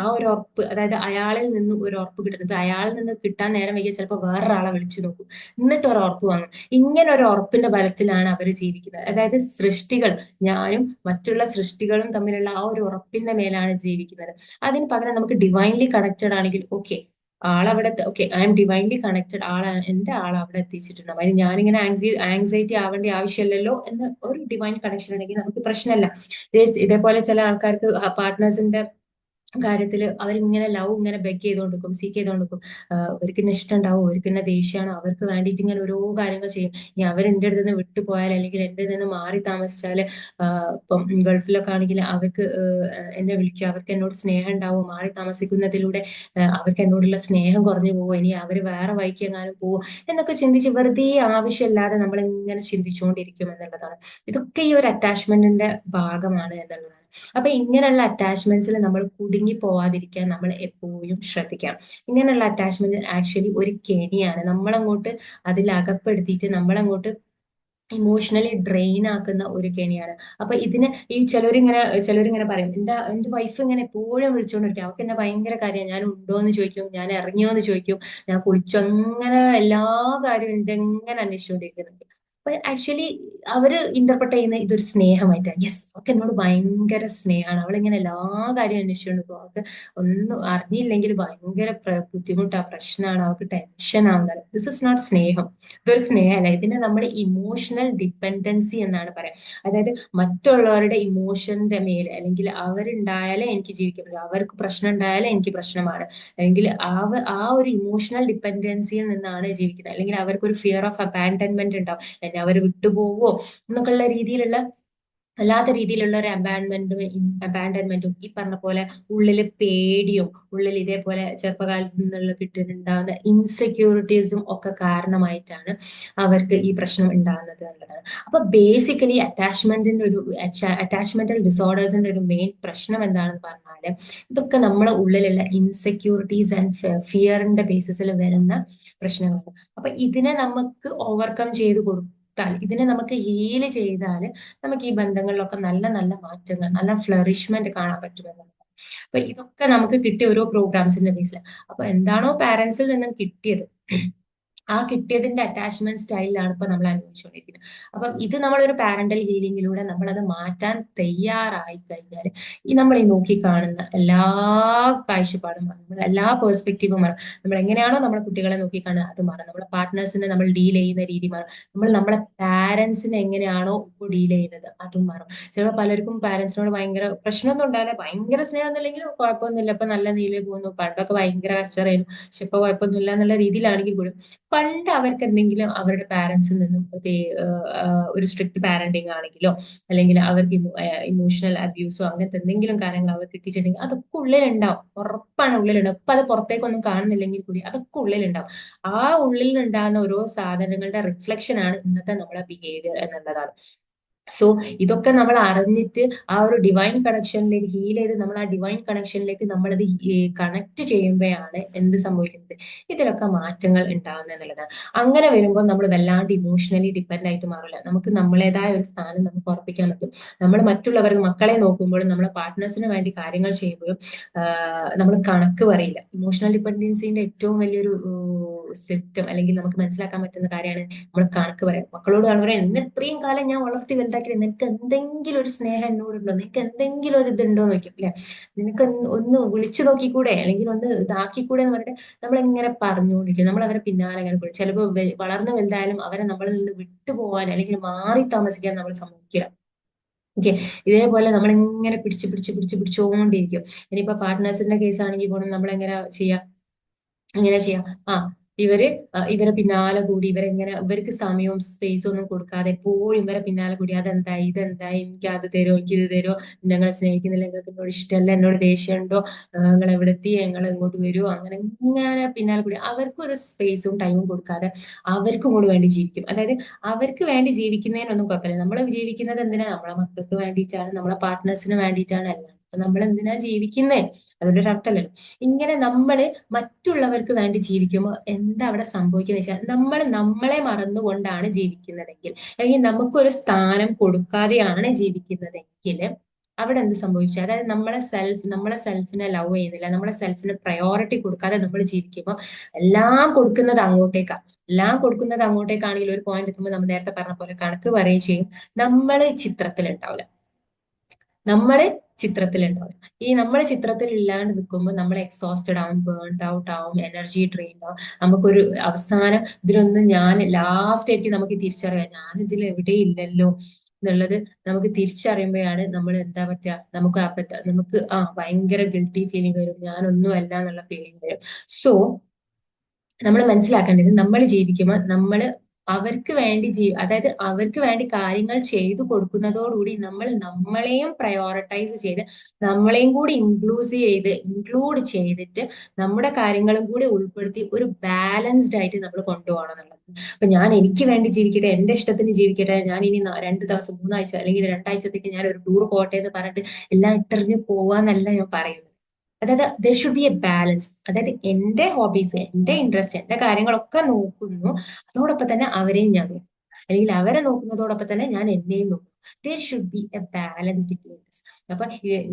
ആ ഒരു ഉറപ്പ്, അതായത് അയാളിൽ നിന്ന് ഒരു ഉറപ്പ് കിട്ടണം. ഇപ്പൊ അയാളിൽ നിന്ന് കിട്ടാൻ നേരം വൈകിയാൽ ചിലപ്പോൾ വേറൊരാളെ വിളിച്ചു നോക്കും, എന്നിട്ട് ഒരു ഉറപ്പ് വാങ്ങും. ഇങ്ങനെ ഒരു ഉറപ്പിന്റെ ബലത്തിലാണ് അവർ ജീവിക്കുന്നത്. അതായത് സൃഷ്ടികൾ, ഞാനും മറ്റുള്ള സൃഷ്ടികളും തമ്മിലുള്ള ആ ഒരു ഉറപ്പിന്റെ മേലാണ് ജീവിക്കുന്നത്. അതിന് പകരം നമുക്ക് ഡിവൈൻലി കണക്റ്റഡ് ആണെങ്കിൽ, ഓക്കെ, ആളവിടെ, okay, I am divinely connected, എന്റെ ആൾ അവിടെ എത്തിച്ചിട്ടുണ്ടാവും, അതിന് ഞാനിങ്ങനെ ആങ്സൈറ്റി ആവേണ്ട ആവശ്യമില്ലല്ലോ എന്ന് ഒരു ഡിവൈൻ കണക്ഷൻ ഉണ്ടെങ്കിൽ നമുക്ക് പ്രശ്നമല്ല. ഇതേപോലെ ചില ആൾക്കാർക്ക് പാർട്ട്നേഴ്സിന്റെ കാര്യത്തില് അവരിങ്ങനെ ലവ് ഇങ്ങനെ ബെഗ് ചെയ്തുകൊണ്ടിരിക്കും, സീക്ക് ചെയ്തുകൊണ്ടിരിക്കും. അവർക്ക് തന്നെ ഇഷ്ടമുണ്ടാവും, അവർക്ക് തന്നെ ദേഷ്യമാണ്, അവർക്ക് വേണ്ടിയിട്ട് ഇങ്ങനെ ഓരോ കാര്യങ്ങൾ ചെയ്യും. ഇനി അവർ എന്റെ അടുത്ത് നിന്ന് വിട്ടുപോയാൽ, അല്ലെങ്കിൽ എന്റെ അടുത്ത് നിന്ന് മാറി താമസിച്ചാല്, ഇപ്പം ഗൾഫിലൊക്കെ ആണെങ്കിൽ അവർക്ക് എന്നെ വിളിക്കുക, അവർക്ക് എന്നോട് സ്നേഹം ഉണ്ടാവും, മാറി താമസിക്കുന്നതിലൂടെ അവർക്ക് എന്നോടുള്ള സ്നേഹം കുറഞ്ഞു പോകും, ഇനി അവർ വേറെ വഴിക്ക് എങ്ങാനും പോകും എന്നൊക്കെ ചിന്തിച്ച് വെറുതെ ആവശ്യമില്ലാതെ നമ്മൾ ഇങ്ങനെ ചിന്തിച്ചുകൊണ്ടിരിക്കും എന്നുള്ളതാണ്. ഇതൊക്കെ ഈ ഒരു അറ്റാച്ച്മെന്റിന്റെ ഭാഗമാണ് എന്നുള്ളതാണ്. അപ്പൊ ഇങ്ങനെയുള്ള അറ്റാച്ച്മെന്റ്സിൽ നമ്മൾ കുടുങ്ങി പോവാതിരിക്കാൻ നമ്മൾ എപ്പോഴും ശ്രദ്ധിക്കണം. ഇങ്ങനെയുള്ള അറ്റാച്ച്മെന്റ് ആക്ച്വലി ഒരു കെണിയാണ്, നമ്മളങ്ങോട്ട് അതിൽ അകപ്പെടുത്തിയിട്ട് നമ്മളങ്ങോട്ട് ഇമോഷണലി ഡ്രെയിൻ ആക്കുന്ന ഒരു കെണിയാണ്. അപ്പൊ ഇതിന് ഈ ചിലരിങ്ങനെ പറയും, എന്റെ വൈഫ് ഇങ്ങനെ എപ്പോഴും വിളിച്ചുകൊണ്ടിരിക്കും, അവർക്ക് എന്നെ ഭയങ്കര കാര്യം, ഞാൻ ഉണ്ടോ എന്ന് ചോദിക്കും, ഞാൻ ഇറങ്ങിയോ എന്ന് ചോദിക്കും, ഞാൻ കുളിച്ചു, അങ്ങനെ എല്ലാ കാര്യവും എന്തെങ്ങനെ അന്വേഷിച്ചുകൊണ്ടിരിക്കുന്നുണ്ട്. ആക്ച്വലി അവര് ഇന്റർപ്രട്ട് ചെയ്യുന്ന ഇതൊരു സ്നേഹമായിട്ടാണ്. യെസ്, അവൾക്ക് എന്നോട് ഭയങ്കര സ്നേഹമാണ്, അവളിങ്ങനെ എല്ലാ കാര്യവും അന്വേഷിച്ചുകൊണ്ട് പോകും, അവൾക്ക് ഒന്നും അറിഞ്ഞില്ലെങ്കിൽ ഭയങ്കര ബുദ്ധിമുട്ടാ, പ്രശ്നമാണ്, അവൾക്ക് ടെൻഷൻ ആവുന്നത്. ദിസ് ഇസ് നോട്ട് സ്നേഹം. ഇതൊരു സ്നേഹമല്ല, ഇതിനെ നമ്മൾ ഇമോഷണൽ ഡിപ്പെൻഡൻസി എന്നാണ് പറയാം. അതായത് മറ്റുള്ളവരുടെ ഇമോഷന്റെ മേലെ, അല്ലെങ്കിൽ അവരുണ്ടായാലേ എനിക്ക് ജീവിക്കാൻ പറ്റും, അവർക്ക് പ്രശ്നം ഉണ്ടായാലേ എനിക്ക് പ്രശ്നമാണ്, അല്ലെങ്കിൽ ആ ഒരു ഇമോഷണൽ ഡിപ്പെൻഡൻസിയിൽ നിന്നാണ് ജീവിക്കുന്നത്. അല്ലെങ്കിൽ അവർക്ക് ഒരു ഫിയർ ഓഫ് അബാൻഡൻമെന്റ് ഉണ്ടാവും, എന്നെ അവർ വിട്ടുപോവോ എന്നൊക്കെയുള്ള രീതിയിലുള്ള, അല്ലാത്ത രീതിയിലുള്ള ഒരു അബാൻഡൻമെന്റും ഈ പറഞ്ഞ പോലെ ഉള്ളില് പേടിയും, ഉള്ളിൽ ഇതേപോലെ ചെറുപ്പകാലത്ത് നിന്നുള്ള കിട്ടുന്നുണ്ടാകുന്ന ഇൻസെക്യൂരിറ്റീസും ഒക്കെ കാരണമായിട്ടാണ് അവർക്ക് ഈ പ്രശ്നം ഉണ്ടാകുന്നത് എന്നുള്ളതാണ്. അപ്പൊ ബേസിക്കലി അറ്റാച്ച്മെന്റൽ ഡിസോർഡേഴ്സിന്റെ ഒരു മെയിൻ പ്രശ്നം എന്താണെന്ന് പറഞ്ഞാല്, ഇതൊക്കെ നമ്മളെ ഉള്ളിലുള്ള ഇൻസെക്യൂരിറ്റീസ് ആൻഡ് ഫിയറിന്റെ ബേസിസിൽ വരുന്ന പ്രശ്നങ്ങളാണ്. അപ്പൊ ഇതിനെ നമുക്ക് ഓവർകം ചെയ്ത് കൊടുത്താൽ, ഇതിനെ നമുക്ക് ഹീല് ചെയ്താൽ നമുക്ക് ഈ ബന്ധങ്ങളിലൊക്കെ നല്ല നല്ല മാറ്റങ്ങൾ, നല്ല ഫ്ലറിഷ്മെന്റ് കാണാൻ പറ്റുമെന്നുള്ളത്. അപ്പൊ ഇതൊക്കെ നമുക്ക് കിട്ടിയ ഓരോ പ്രോഗ്രാംസിന്റെ ബേസിൽ, അപ്പൊ എന്താണോ പാരന്റ്സിൽ നിന്നും കിട്ടിയത്, ആ കിട്ടിയതിന്റെ അറ്റാച്ച്മെന്റ് സ്റ്റൈലിലാണ് ഇപ്പൊ നമ്മൾ അനുഭവിച്ചുകൊണ്ടിരിക്കുന്നത്. അപ്പം ഇത് നമ്മളൊരു പാരന്റൽ ഹീലിംഗിലൂടെ നമ്മളത് മാറ്റാൻ തയ്യാറായി കഴിഞ്ഞാൽ, നമ്മൾ ഈ നോക്കി കാണുന്ന എല്ലാ കാഴ്ചപ്പാടും മാറും, നമ്മുടെ എല്ലാ പെർസ്പെക്റ്റീവും മാറും. നമ്മൾ എങ്ങനെയാണോ നമ്മളെ കുട്ടികളെ നോക്കി കാണുന്നത് അത് മാറും, നമ്മളെ പാർട്ട്നേഴ്സിനെ നമ്മൾ ഡീൽ ചെയ്യുന്ന രീതി മാറും, നമ്മൾ നമ്മളെ പാരന്റ്സിനെ എങ്ങനെയാണോ ഇപ്പോൾ ഡീൽ ചെയ്യുന്നത് അതും മാറും. ചിലപ്പോൾ പലർക്കും പാരന്റ്സിനോട് ഭയങ്കര പ്രശ്നമൊന്നും ഉണ്ടാവില്ല, ഭയങ്കര സ്നേഹമൊന്നും ഇല്ലെങ്കിലും കുഴപ്പമൊന്നുമില്ല, ഇപ്പൊ നല്ല നീലേ പോകുന്നു, പണ്ടൊക്കെ ഭയങ്കര കച്ചറയായിരുന്നു, പക്ഷെ ഇപ്പൊ കുഴപ്പമൊന്നുമില്ല എന്നുള്ള രീതിയിലാണെങ്കിൽ പോലും, പണ്ട് അവർക്ക് എന്തെങ്കിലും അവരുടെ പാരന്റ്സിൽ നിന്നും ഒരു സ്ട്രിക്ട് പാരന്റിങ് ആണെങ്കിലോ, അല്ലെങ്കിൽ അവർക്ക് ഇമോഷണൽ അബ്യൂസോ അങ്ങനത്തെ എന്തെങ്കിലും കാര്യങ്ങൾ അവർ കിട്ടിയിട്ടുണ്ടെങ്കിൽ അതൊക്കെ ഉള്ളിലുണ്ടാവും, ഉറപ്പാണ് ഉള്ളിലുണ്ടാവും. ഇപ്പൊ അത് പുറത്തേക്കൊന്നും കാണുന്നില്ലെങ്കിൽ കൂടി അതൊക്കെ ഉള്ളിലുണ്ടാവും. ആ ഉള്ളിൽ നിന്നുണ്ടാകുന്ന ഓരോ സാധനങ്ങളുടെ റിഫ്ലക്ഷൻ ആണ് ഇന്നത്തെ നമ്മളെ ബിഹേവിയർ എന്നുള്ളതാണ്. സോ ഇതൊക്കെ നമ്മൾ അറിഞ്ഞിട്ട് ആ ഒരു ഡിവൈൻ കണക്ഷനിലേക്ക് ഹീൽ ചെയ്ത്, നമ്മൾ ആ ഡിവൈൻ കണക്ഷനിലേക്ക് നമ്മളത് കണക്ട് ചെയ്യുമ്പോഴാണ് എന്ത് സംഭവിക്കുന്നത്, ഇതിലൊക്കെ മാറ്റങ്ങൾ ഉണ്ടാകുന്നത് എന്നുള്ളതാണ്. അങ്ങനെ വരുമ്പോൾ നമ്മൾ വല്ലാണ്ട് ഇമോഷണലി ഡിപ്പെൻഡ് ആയിട്ട് മാറില്ല, നമുക്ക് നമ്മളേതായ ഒരു സ്ഥാനം നമുക്ക് ഉറപ്പിക്കാൻ പറ്റും. നമ്മൾ മറ്റുള്ളവർക്ക് മക്കളെ നോക്കുമ്പോഴും നമ്മളെ പാർട്ട്നേഴ്സിന് വേണ്ടി കാര്യങ്ങൾ ചെയ്യുമ്പോഴും നമ്മൾ കണക്ക് പറയില്ല. ഇമോഷണൽ ഡിപ്പെൻഡൻസിന്റെ ഏറ്റവും വലിയൊരു സിസ്റ്റം, അല്ലെങ്കിൽ നമുക്ക് മനസ്സിലാക്കാൻ പറ്റുന്ന കാര്യമാണ് നമ്മൾ കണക്ക് പറയാം. മക്കളോട് കാണുമ്പോൾ എന്നെ ഇത്രയും കാലം ഞാൻ വളർത്തി വലുതാക്കി, നിനക്ക് എന്തെങ്കിലും ഒരു സ്നേഹം എന്നോടുണ്ടോ, നിനക്ക് എന്തെങ്കിലും ഒരു ഇതുണ്ടോ എന്ന് ചോദിക്കും അല്ലെ, നിനക്ക് ഒന്ന് വിളിച്ചു നോക്കിക്കൂടെ, അല്ലെങ്കിൽ ഒന്ന് ഇതാക്കിക്കൂടെ എന്ന് പറഞ്ഞിട്ട് നമ്മൾ ഇങ്ങനെ പറഞ്ഞുകൊണ്ടിരിക്കും, നമ്മൾ അവരെ പിന്നാലെ അങ്ങനെ പോയി. ചിലപ്പോൾ വളർന്നു വലുതായാലും അവരെ നമ്മളിൽ നിന്ന് വിട്ടുപോകാൻ അല്ലെങ്കിൽ മാറി താമസിക്കാൻ നമ്മൾ സമ്മതിക്കില്ല. ഓക്കെ, ഇതേപോലെ നമ്മൾ ഇങ്ങനെ പിടിച്ചോണ്ടിരിക്കും. ഇനിയിപ്പോ പാർട്ട്നേഴ്സിന്റെ കേസ് ആണെങ്കിൽ പോലും നമ്മൾ എങ്ങനെ ചെയ്യാം, ഇങ്ങനെ ചെയ്യാം. ഇവര് ഇവരെ പിന്നാലെ കൂടി, ഇവരെങ്ങനെ, ഇവർക്ക് സമയവും സ്പേസും ഒന്നും കൊടുക്കാതെ എപ്പോഴും ഇവരെ പിന്നാലെ കൂടി, അതെന്തായി ഇതെന്തായി, എനിക്ക് അത് തരുമോ, എനിക്ക് ഇത് തരുമോ, ഞങ്ങൾ സ്നേഹിക്കുന്നില്ല, നിങ്ങൾക്ക് എന്നോട് ഇഷ്ടമല്ല, എന്നോട് ദേഷ്യമുണ്ടോ, നിങ്ങൾ എവിടെത്തി, ഞങ്ങൾ ഇങ്ങോട്ട് വരുമോ, അങ്ങനെ ഇങ്ങനെ പിന്നാലെ കൂടി അവർക്കും ഒരു സ്പേസും ടൈമും കൊടുക്കാതെ അവർക്കും കൂടി വേണ്ടി ജീവിക്കും. അതായത് അവർക്ക് വേണ്ടി ജീവിക്കുന്നതിനൊന്നും കുഴപ്പമില്ല, നമ്മൾ ജീവിക്കുന്നത് എന്തിനാ, നമ്മളെ മക്കൾക്ക് വേണ്ടിയിട്ടാണ്, നമ്മളെ പാർട്ട്നേഴ്സിന് വേണ്ടിയിട്ടാണ്, അല്ല അപ്പൊ നമ്മൾ എന്തിനാ ജീവിക്കുന്നത്, അതിന്റെ ഒരു അർത്ഥമല്ലല്ലോ. ഇങ്ങനെ നമ്മള് മറ്റുള്ളവർക്ക് വേണ്ടി ജീവിക്കുമ്പോൾ എന്താ അവിടെ സംഭവിക്കുന്നത് വെച്ചാൽ, നമ്മൾ നമ്മളെ മറന്നുകൊണ്ടാണ് ജീവിക്കുന്നതെങ്കിൽ, അല്ലെങ്കിൽ നമുക്കൊരു സ്ഥാനം കൊടുക്കാതെയാണ് ജീവിക്കുന്നതെങ്കിൽ, അവിടെ എന്ത് സംഭവിച്ചു, അതായത് നമ്മളെ സെൽഫിനെ ലവ് ചെയ്യുന്നില്ല, നമ്മളെ സെൽഫിന് പ്രയോറിറ്റി കൊടുക്കാതെ നമ്മൾ ജീവിക്കുമ്പോൾ എല്ലാം കൊടുക്കുന്നത് അങ്ങോട്ടേക്കാ. എല്ലാം കൊടുക്കുന്നത് അങ്ങോട്ടേക്കാണെങ്കിൽ ഒരു പോയിന്റ് എത്തുമ്പോൾ നമ്മൾ നേരത്തെ പറഞ്ഞ പോലെ കണക്ക് പറയുകയും ചെയ്യും, നമ്മള് ചിത്രത്തിൽ ഉണ്ടാവില്ല, നമ്മള് ചിത്രത്തിലുണ്ടാവും. ഈ നമ്മൾ ചിത്രത്തിൽ ഇല്ലാണ്ട് നിൽക്കുമ്പോൾ നമ്മൾ എക്സോസ്റ്റഡ് ആവും, ബേൺഡ് ഔട്ട് ആവും, എനർജി ഡ്രെയിൻ ആവും. നമുക്കൊരു അവസാനം ഇതിലൊന്നും ഞാൻ ലാസ്റ്റ് ആയിട്ട് നമുക്ക് തിരിച്ചറിയാം, ഞാൻ ഇതിൽ എവിടെ ഇല്ലല്ലോ എന്നുള്ളത് നമുക്ക് തിരിച്ചറിയുമ്പോഴാണ് നമ്മൾ എന്താ പറ്റുക, നമുക്ക് ഭയങ്കര ഗിൽറ്റി ഫീലിംഗ് വരും, ഞാനൊന്നും അല്ല എന്നുള്ള ഫീലിംഗ് വരും. സോ നമ്മൾ മനസ്സിലാക്കേണ്ടത്, നമ്മൾ ജീവിക്കുമ്പോൾ നമ്മൾ അവർക്ക് വേണ്ടി അതായത് അവർക്ക് വേണ്ടി കാര്യങ്ങൾ ചെയ്തു കൊടുക്കുന്നതോടുകൂടി നമ്മൾ നമ്മളെയും പ്രയോറിറ്റൈസ് ചെയ്ത്, നമ്മളെയും കൂടി ഇൻക്ലൂഡ് ചെയ്തിട്ട് നമ്മുടെ കാര്യങ്ങളും കൂടി ഉൾപ്പെടുത്തി ഒരു ബാലൻസ്ഡ് ആയിട്ട് നമ്മൾ കൊണ്ടുപോകണം എന്നുള്ളത്. അപ്പൊ ഞാൻ എനിക്ക് വേണ്ടി ജീവിക്കട്ടെ, എന്റെ ഇഷ്ടത്തിന് ജീവിക്കട്ടെ, ഞാൻ ഇനി 2 ദിവസം 3 ആഴ്ച അല്ലെങ്കിൽ 2 ആഴ്ചത്തേക്ക് ഞാൻ ഒരു ടൂർ പോട്ടെ എന്ന് പറഞ്ഞിട്ട് എല്ലാം ഇട്ടെറിഞ്ഞ് പോവാന്നല്ല ഞാൻ പറയുന്നത്. അതായത് there should be A balance. അതായത് എന്റെ ഹോബീസ്, എന്റെ ഇൻട്രസ്റ്റ്, എന്റെ കാര്യങ്ങളൊക്കെ നോക്കുന്നു, അതോടൊപ്പം തന്നെ അവരെയും ഞാൻ നോക്കും, അല്ലെങ്കിൽ അവരെ നോക്കുന്നതോടൊപ്പം തന്നെ ഞാൻ എന്നെയും നോക്കും. There should be A balance between this. അപ്പൊ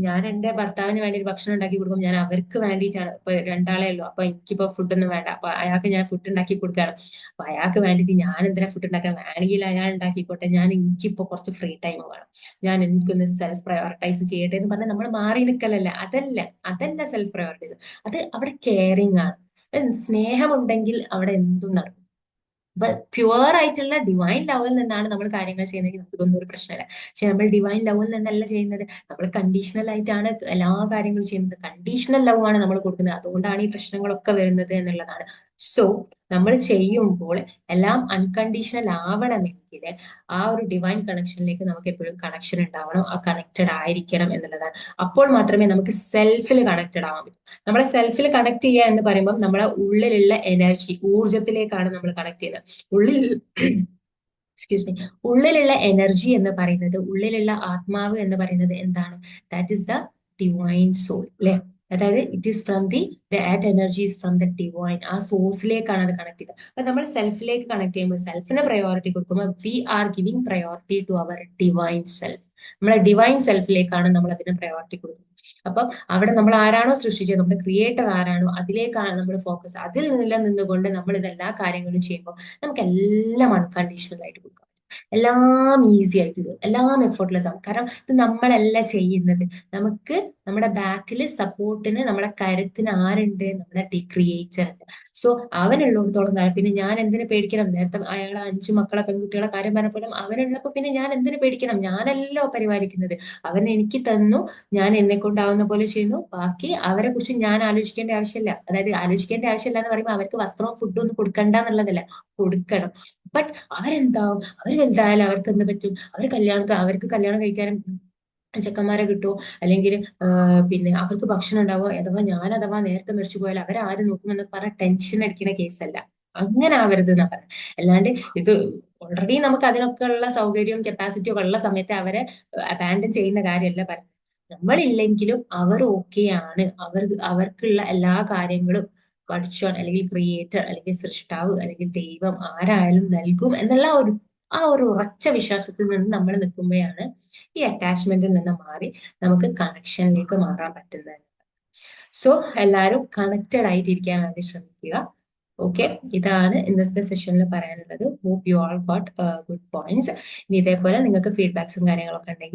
ഞാൻ എന്റെ ഭർത്താവിന് വേണ്ടി ഒരു ഭക്ഷണം ഉണ്ടാക്കി കൊടുക്കും, ഞാൻ അവർക്ക് വേണ്ടിയിട്ടാണ്. ഇപ്പൊ രണ്ടാളേ ഉള്ളൂ, അപ്പൊ എനിക്കിപ്പോ ഫുഡൊന്നും വേണ്ട, അപ്പൊ അയാൾക്ക് ഞാൻ ഫുഡ് ഉണ്ടാക്കി കൊടുക്കുകയാണ്. അപ്പൊ അയാൾക്ക് വേണ്ടിയിട്ട് ഞാൻ എന്തിനാ ഫുഡ് ഉണ്ടാക്കാൻ, വേണമെങ്കിൽ അയാൾ ഉണ്ടാക്കിക്കോട്ടെ, ഞാൻ എനിക്കിപ്പോ കുറച്ച് ഫ്രീ ടൈം വേണം, ഞാൻ എനിക്കൊന്ന് സെൽഫ് പ്രയോറിറ്റൈസ് ചെയ്യട്ടെ എന്ന് പറഞ്ഞാൽ നമ്മൾ മാറി നിൽക്കലല്ല. അതല്ല സെൽഫ് പ്രയോറിറ്റൈസ്. അത് അവിടെ കെയറിങ് ആണ്. സ്നേഹമുണ്ടെങ്കിൽ അവിടെ എന്തും നടക്കും. അപ്പൊ പ്യുവർ ആയിട്ടുള്ള ഡിവൈൻ ലവിൽ നിന്നാണ് നമ്മൾ കാര്യങ്ങൾ ചെയ്യുന്നതെങ്കിൽ നമുക്ക് ഇതൊന്നും ഒരു പ്രശ്നമില്ല. പക്ഷെ നമ്മൾ ഡിവൈൻ ലവിൽ നിന്നല്ല ചെയ്യുന്നത്, നമ്മൾ കണ്ടീഷണൽ ആയിട്ടാണ് എല്ലാ കാര്യങ്ങളും ചെയ്യുന്നത്. കണ്ടീഷണൽ ലവ് ആണ് നമ്മൾ കൊടുക്കുന്നത്, അതുകൊണ്ടാണ് ഈ പ്രശ്നങ്ങളൊക്കെ വരുന്നത് എന്നുള്ളതാണ്. സോ നമ്മൾ ചെയ്യുമ്പോൾ എല്ലാം അൺകണ്ടീഷണൽ ആവണമെങ്കിൽ ആ ഒരു ഡിവൈൻ കണക്ഷനിലേക്ക് നമുക്ക് എപ്പോഴും കണക്ഷൻ ഉണ്ടാവണം, ആ കണക്റ്റഡ് ആയിരിക്കണം എന്നുള്ളതാണ്. അപ്പോൾ മാത്രമേ നമുക്ക് സെൽഫിൽ കണക്റ്റഡ് ആവാൻ പറ്റൂ. നമ്മളെ സെൽഫിൽ കണക്ട് ചെയ്യുക എന്ന് പറയുമ്പോൾ നമ്മളെ ഉള്ളിലുള്ള എനർജി, ഊർജത്തിലേക്കാണ് നമ്മൾ കണക്ട് ചെയ്യുന്നത്. ഉള്ളിൽ എക്സ്ക്യൂസ് മീ, ഉള്ളിലുള്ള എനർജി എന്ന് പറയുന്നത്, ഉള്ളിലുള്ള ആത്മാവ് എന്ന് പറയുന്നത് എന്താണ്? That is the divine soul, അല്ലെ? അതായത് it is from that energy is from the divine. ആ സോഴ്സിലേക്കാണ് അത് കണക്ട് ചെയ്യുന്നത്. അപ്പൊ നമ്മൾ സെൽഫിലേക്ക് കണക്ട് ചെയ്യുമ്പോൾ, സെൽഫിന് പ്രയോറിറ്റി കൊടുക്കുമ്പോൾ, we are giving priority to our divine self. നമ്മളെ ഡിവൈൻ സെൽഫിലേക്കാണ് നമ്മൾ അതിന് പ്രയോറിറ്റി കൊടുക്കുന്നത്. അപ്പം അവിടെ നമ്മൾ ആരാണോ സൃഷ്ടിച്ചത്, നമ്മുടെ ക്രിയേറ്റർ ആരാണോ, അതിലേക്കാണ് നമ്മൾ ഫോക്കസ്. അതിൽ നിന്നുകൊണ്ട് നമ്മൾ ഇതെല്ലാ കാര്യങ്ങളും ചെയ്യുമ്പോൾ നമുക്ക് എല്ലാം അൺകണ്ടീഷണൽ ആയിട്ട് കൊടുക്കാം. എല്ലാം ഈസി ആയിട്ട് വരും, എല്ലാം എഫോർട്ട്ലെസ് ആവും. കാരണം ഇത് നമ്മളല്ല ചെയ്യുന്നത്. നമുക്ക് നമ്മുടെ ബാക്കിൽ സപ്പോർട്ടിന്, നമ്മുടെ കരുത്തിന് ആരുണ്ട്? നമ്മുടെ ക്രിയേറ്റർ ഉണ്ട്. സോ അവനുള്ളിടത്തോളം കാലം പിന്നെ ഞാൻ എന്തിനു പേടിക്കണം? നേരത്തെ അയാൾ 5 മക്കളെ പെൺകുട്ടികളെ കാര്യം പറഞ്ഞപ്പോഴും അവനുള്ളപ്പോ പിന്നെ ഞാൻ എന്തിനു പേടിക്കണം? ഞാനല്ലോ പരിപാലിക്കുന്നത്. അവൻ എനിക്ക് തന്നു, ഞാൻ എന്നെ കൊണ്ടാവുന്ന പോലെ ചെയ്യുന്നു. ബാക്കി അവരെ കുറിച്ച് ഞാൻ ആലോചിക്കേണ്ട ആവശ്യമില്ല. അതായത് ആലോചിക്കേണ്ട ആവശ്യമില്ല എന്ന് പറയുമ്പോൾ അവർക്ക് വസ്ത്രവും ഫുഡും ഒന്നും കൊടുക്കണ്ട എന്നുള്ളതല്ല, കൊടുക്കണം. ബട്ട് അവരെന്താവും? അവർ വലുതായാലും അവർക്ക് എന്ത് പറ്റും? അവർക്ക് കല്യാണം കഴിക്കാനും ചെക്കന്മാരെ കിട്ടുമോ? അല്ലെങ്കിൽ പിന്നെ അവർക്ക് ഭക്ഷണം ഉണ്ടാവോ? അഥവാ നേരത്തെ മരിച്ചു പോയാൽ അവരാരും നോക്കുമെന്നൊക്കെ പറഞ്ഞ ടെൻഷൻ അടിക്കുന്ന കേസല്ല. അങ്ങനെ ആവരുത് എന്നാ പറയാം. അല്ലാണ്ട് ഇത് ഓൾറെഡി നമുക്ക് അതിനൊക്കെ ഉള്ള സൗകര്യവും കപ്പാസിറ്റിയും ഒക്കെ ഉള്ള സമയത്ത് അവരെ അബാൻഡൻ ചെയ്യുന്ന കാര്യമല്ല പറയുന്നത്. നമ്മളില്ലെങ്കിലും അവർ ഓക്കെയാണ്, അവർക്കുള്ള എല്ലാ കാര്യങ്ങളും പഠിച്ചോൻ അല്ലെങ്കിൽ ക്രിയേറ്റർ അല്ലെങ്കിൽ സൃഷ്ടാവ് അല്ലെങ്കിൽ ദൈവം ആരായാലും നൽകും എന്നുള്ള ആ ഒരു ഉറച്ച വിശ്വാസത്തിൽ നിന്ന് നമ്മൾ നിൽക്കുമ്പോഴാണ് ഈ അറ്റാച്ച്മെന്റിൽ നിന്ന് മാറി നമുക്ക് കണക്ഷനിലേക്ക് മാറാൻ പറ്റുന്നത്. സോ എല്ലാവരും കണക്റ്റഡ് ആയിട്ടിരിക്കാൻ വേണ്ടി ശ്രമിക്കുക. ഓക്കെ, ഇതാണ് ഇന്നത്തെ സെഷനിൽ പറയാനുള്ളത്. Hope you all got good points. ഇനി ഇതേപോലെ നിങ്ങൾക്ക് ഫീഡ്ബാക്സും കാര്യങ്ങളൊക്കെ ഉണ്ടെങ്കിൽ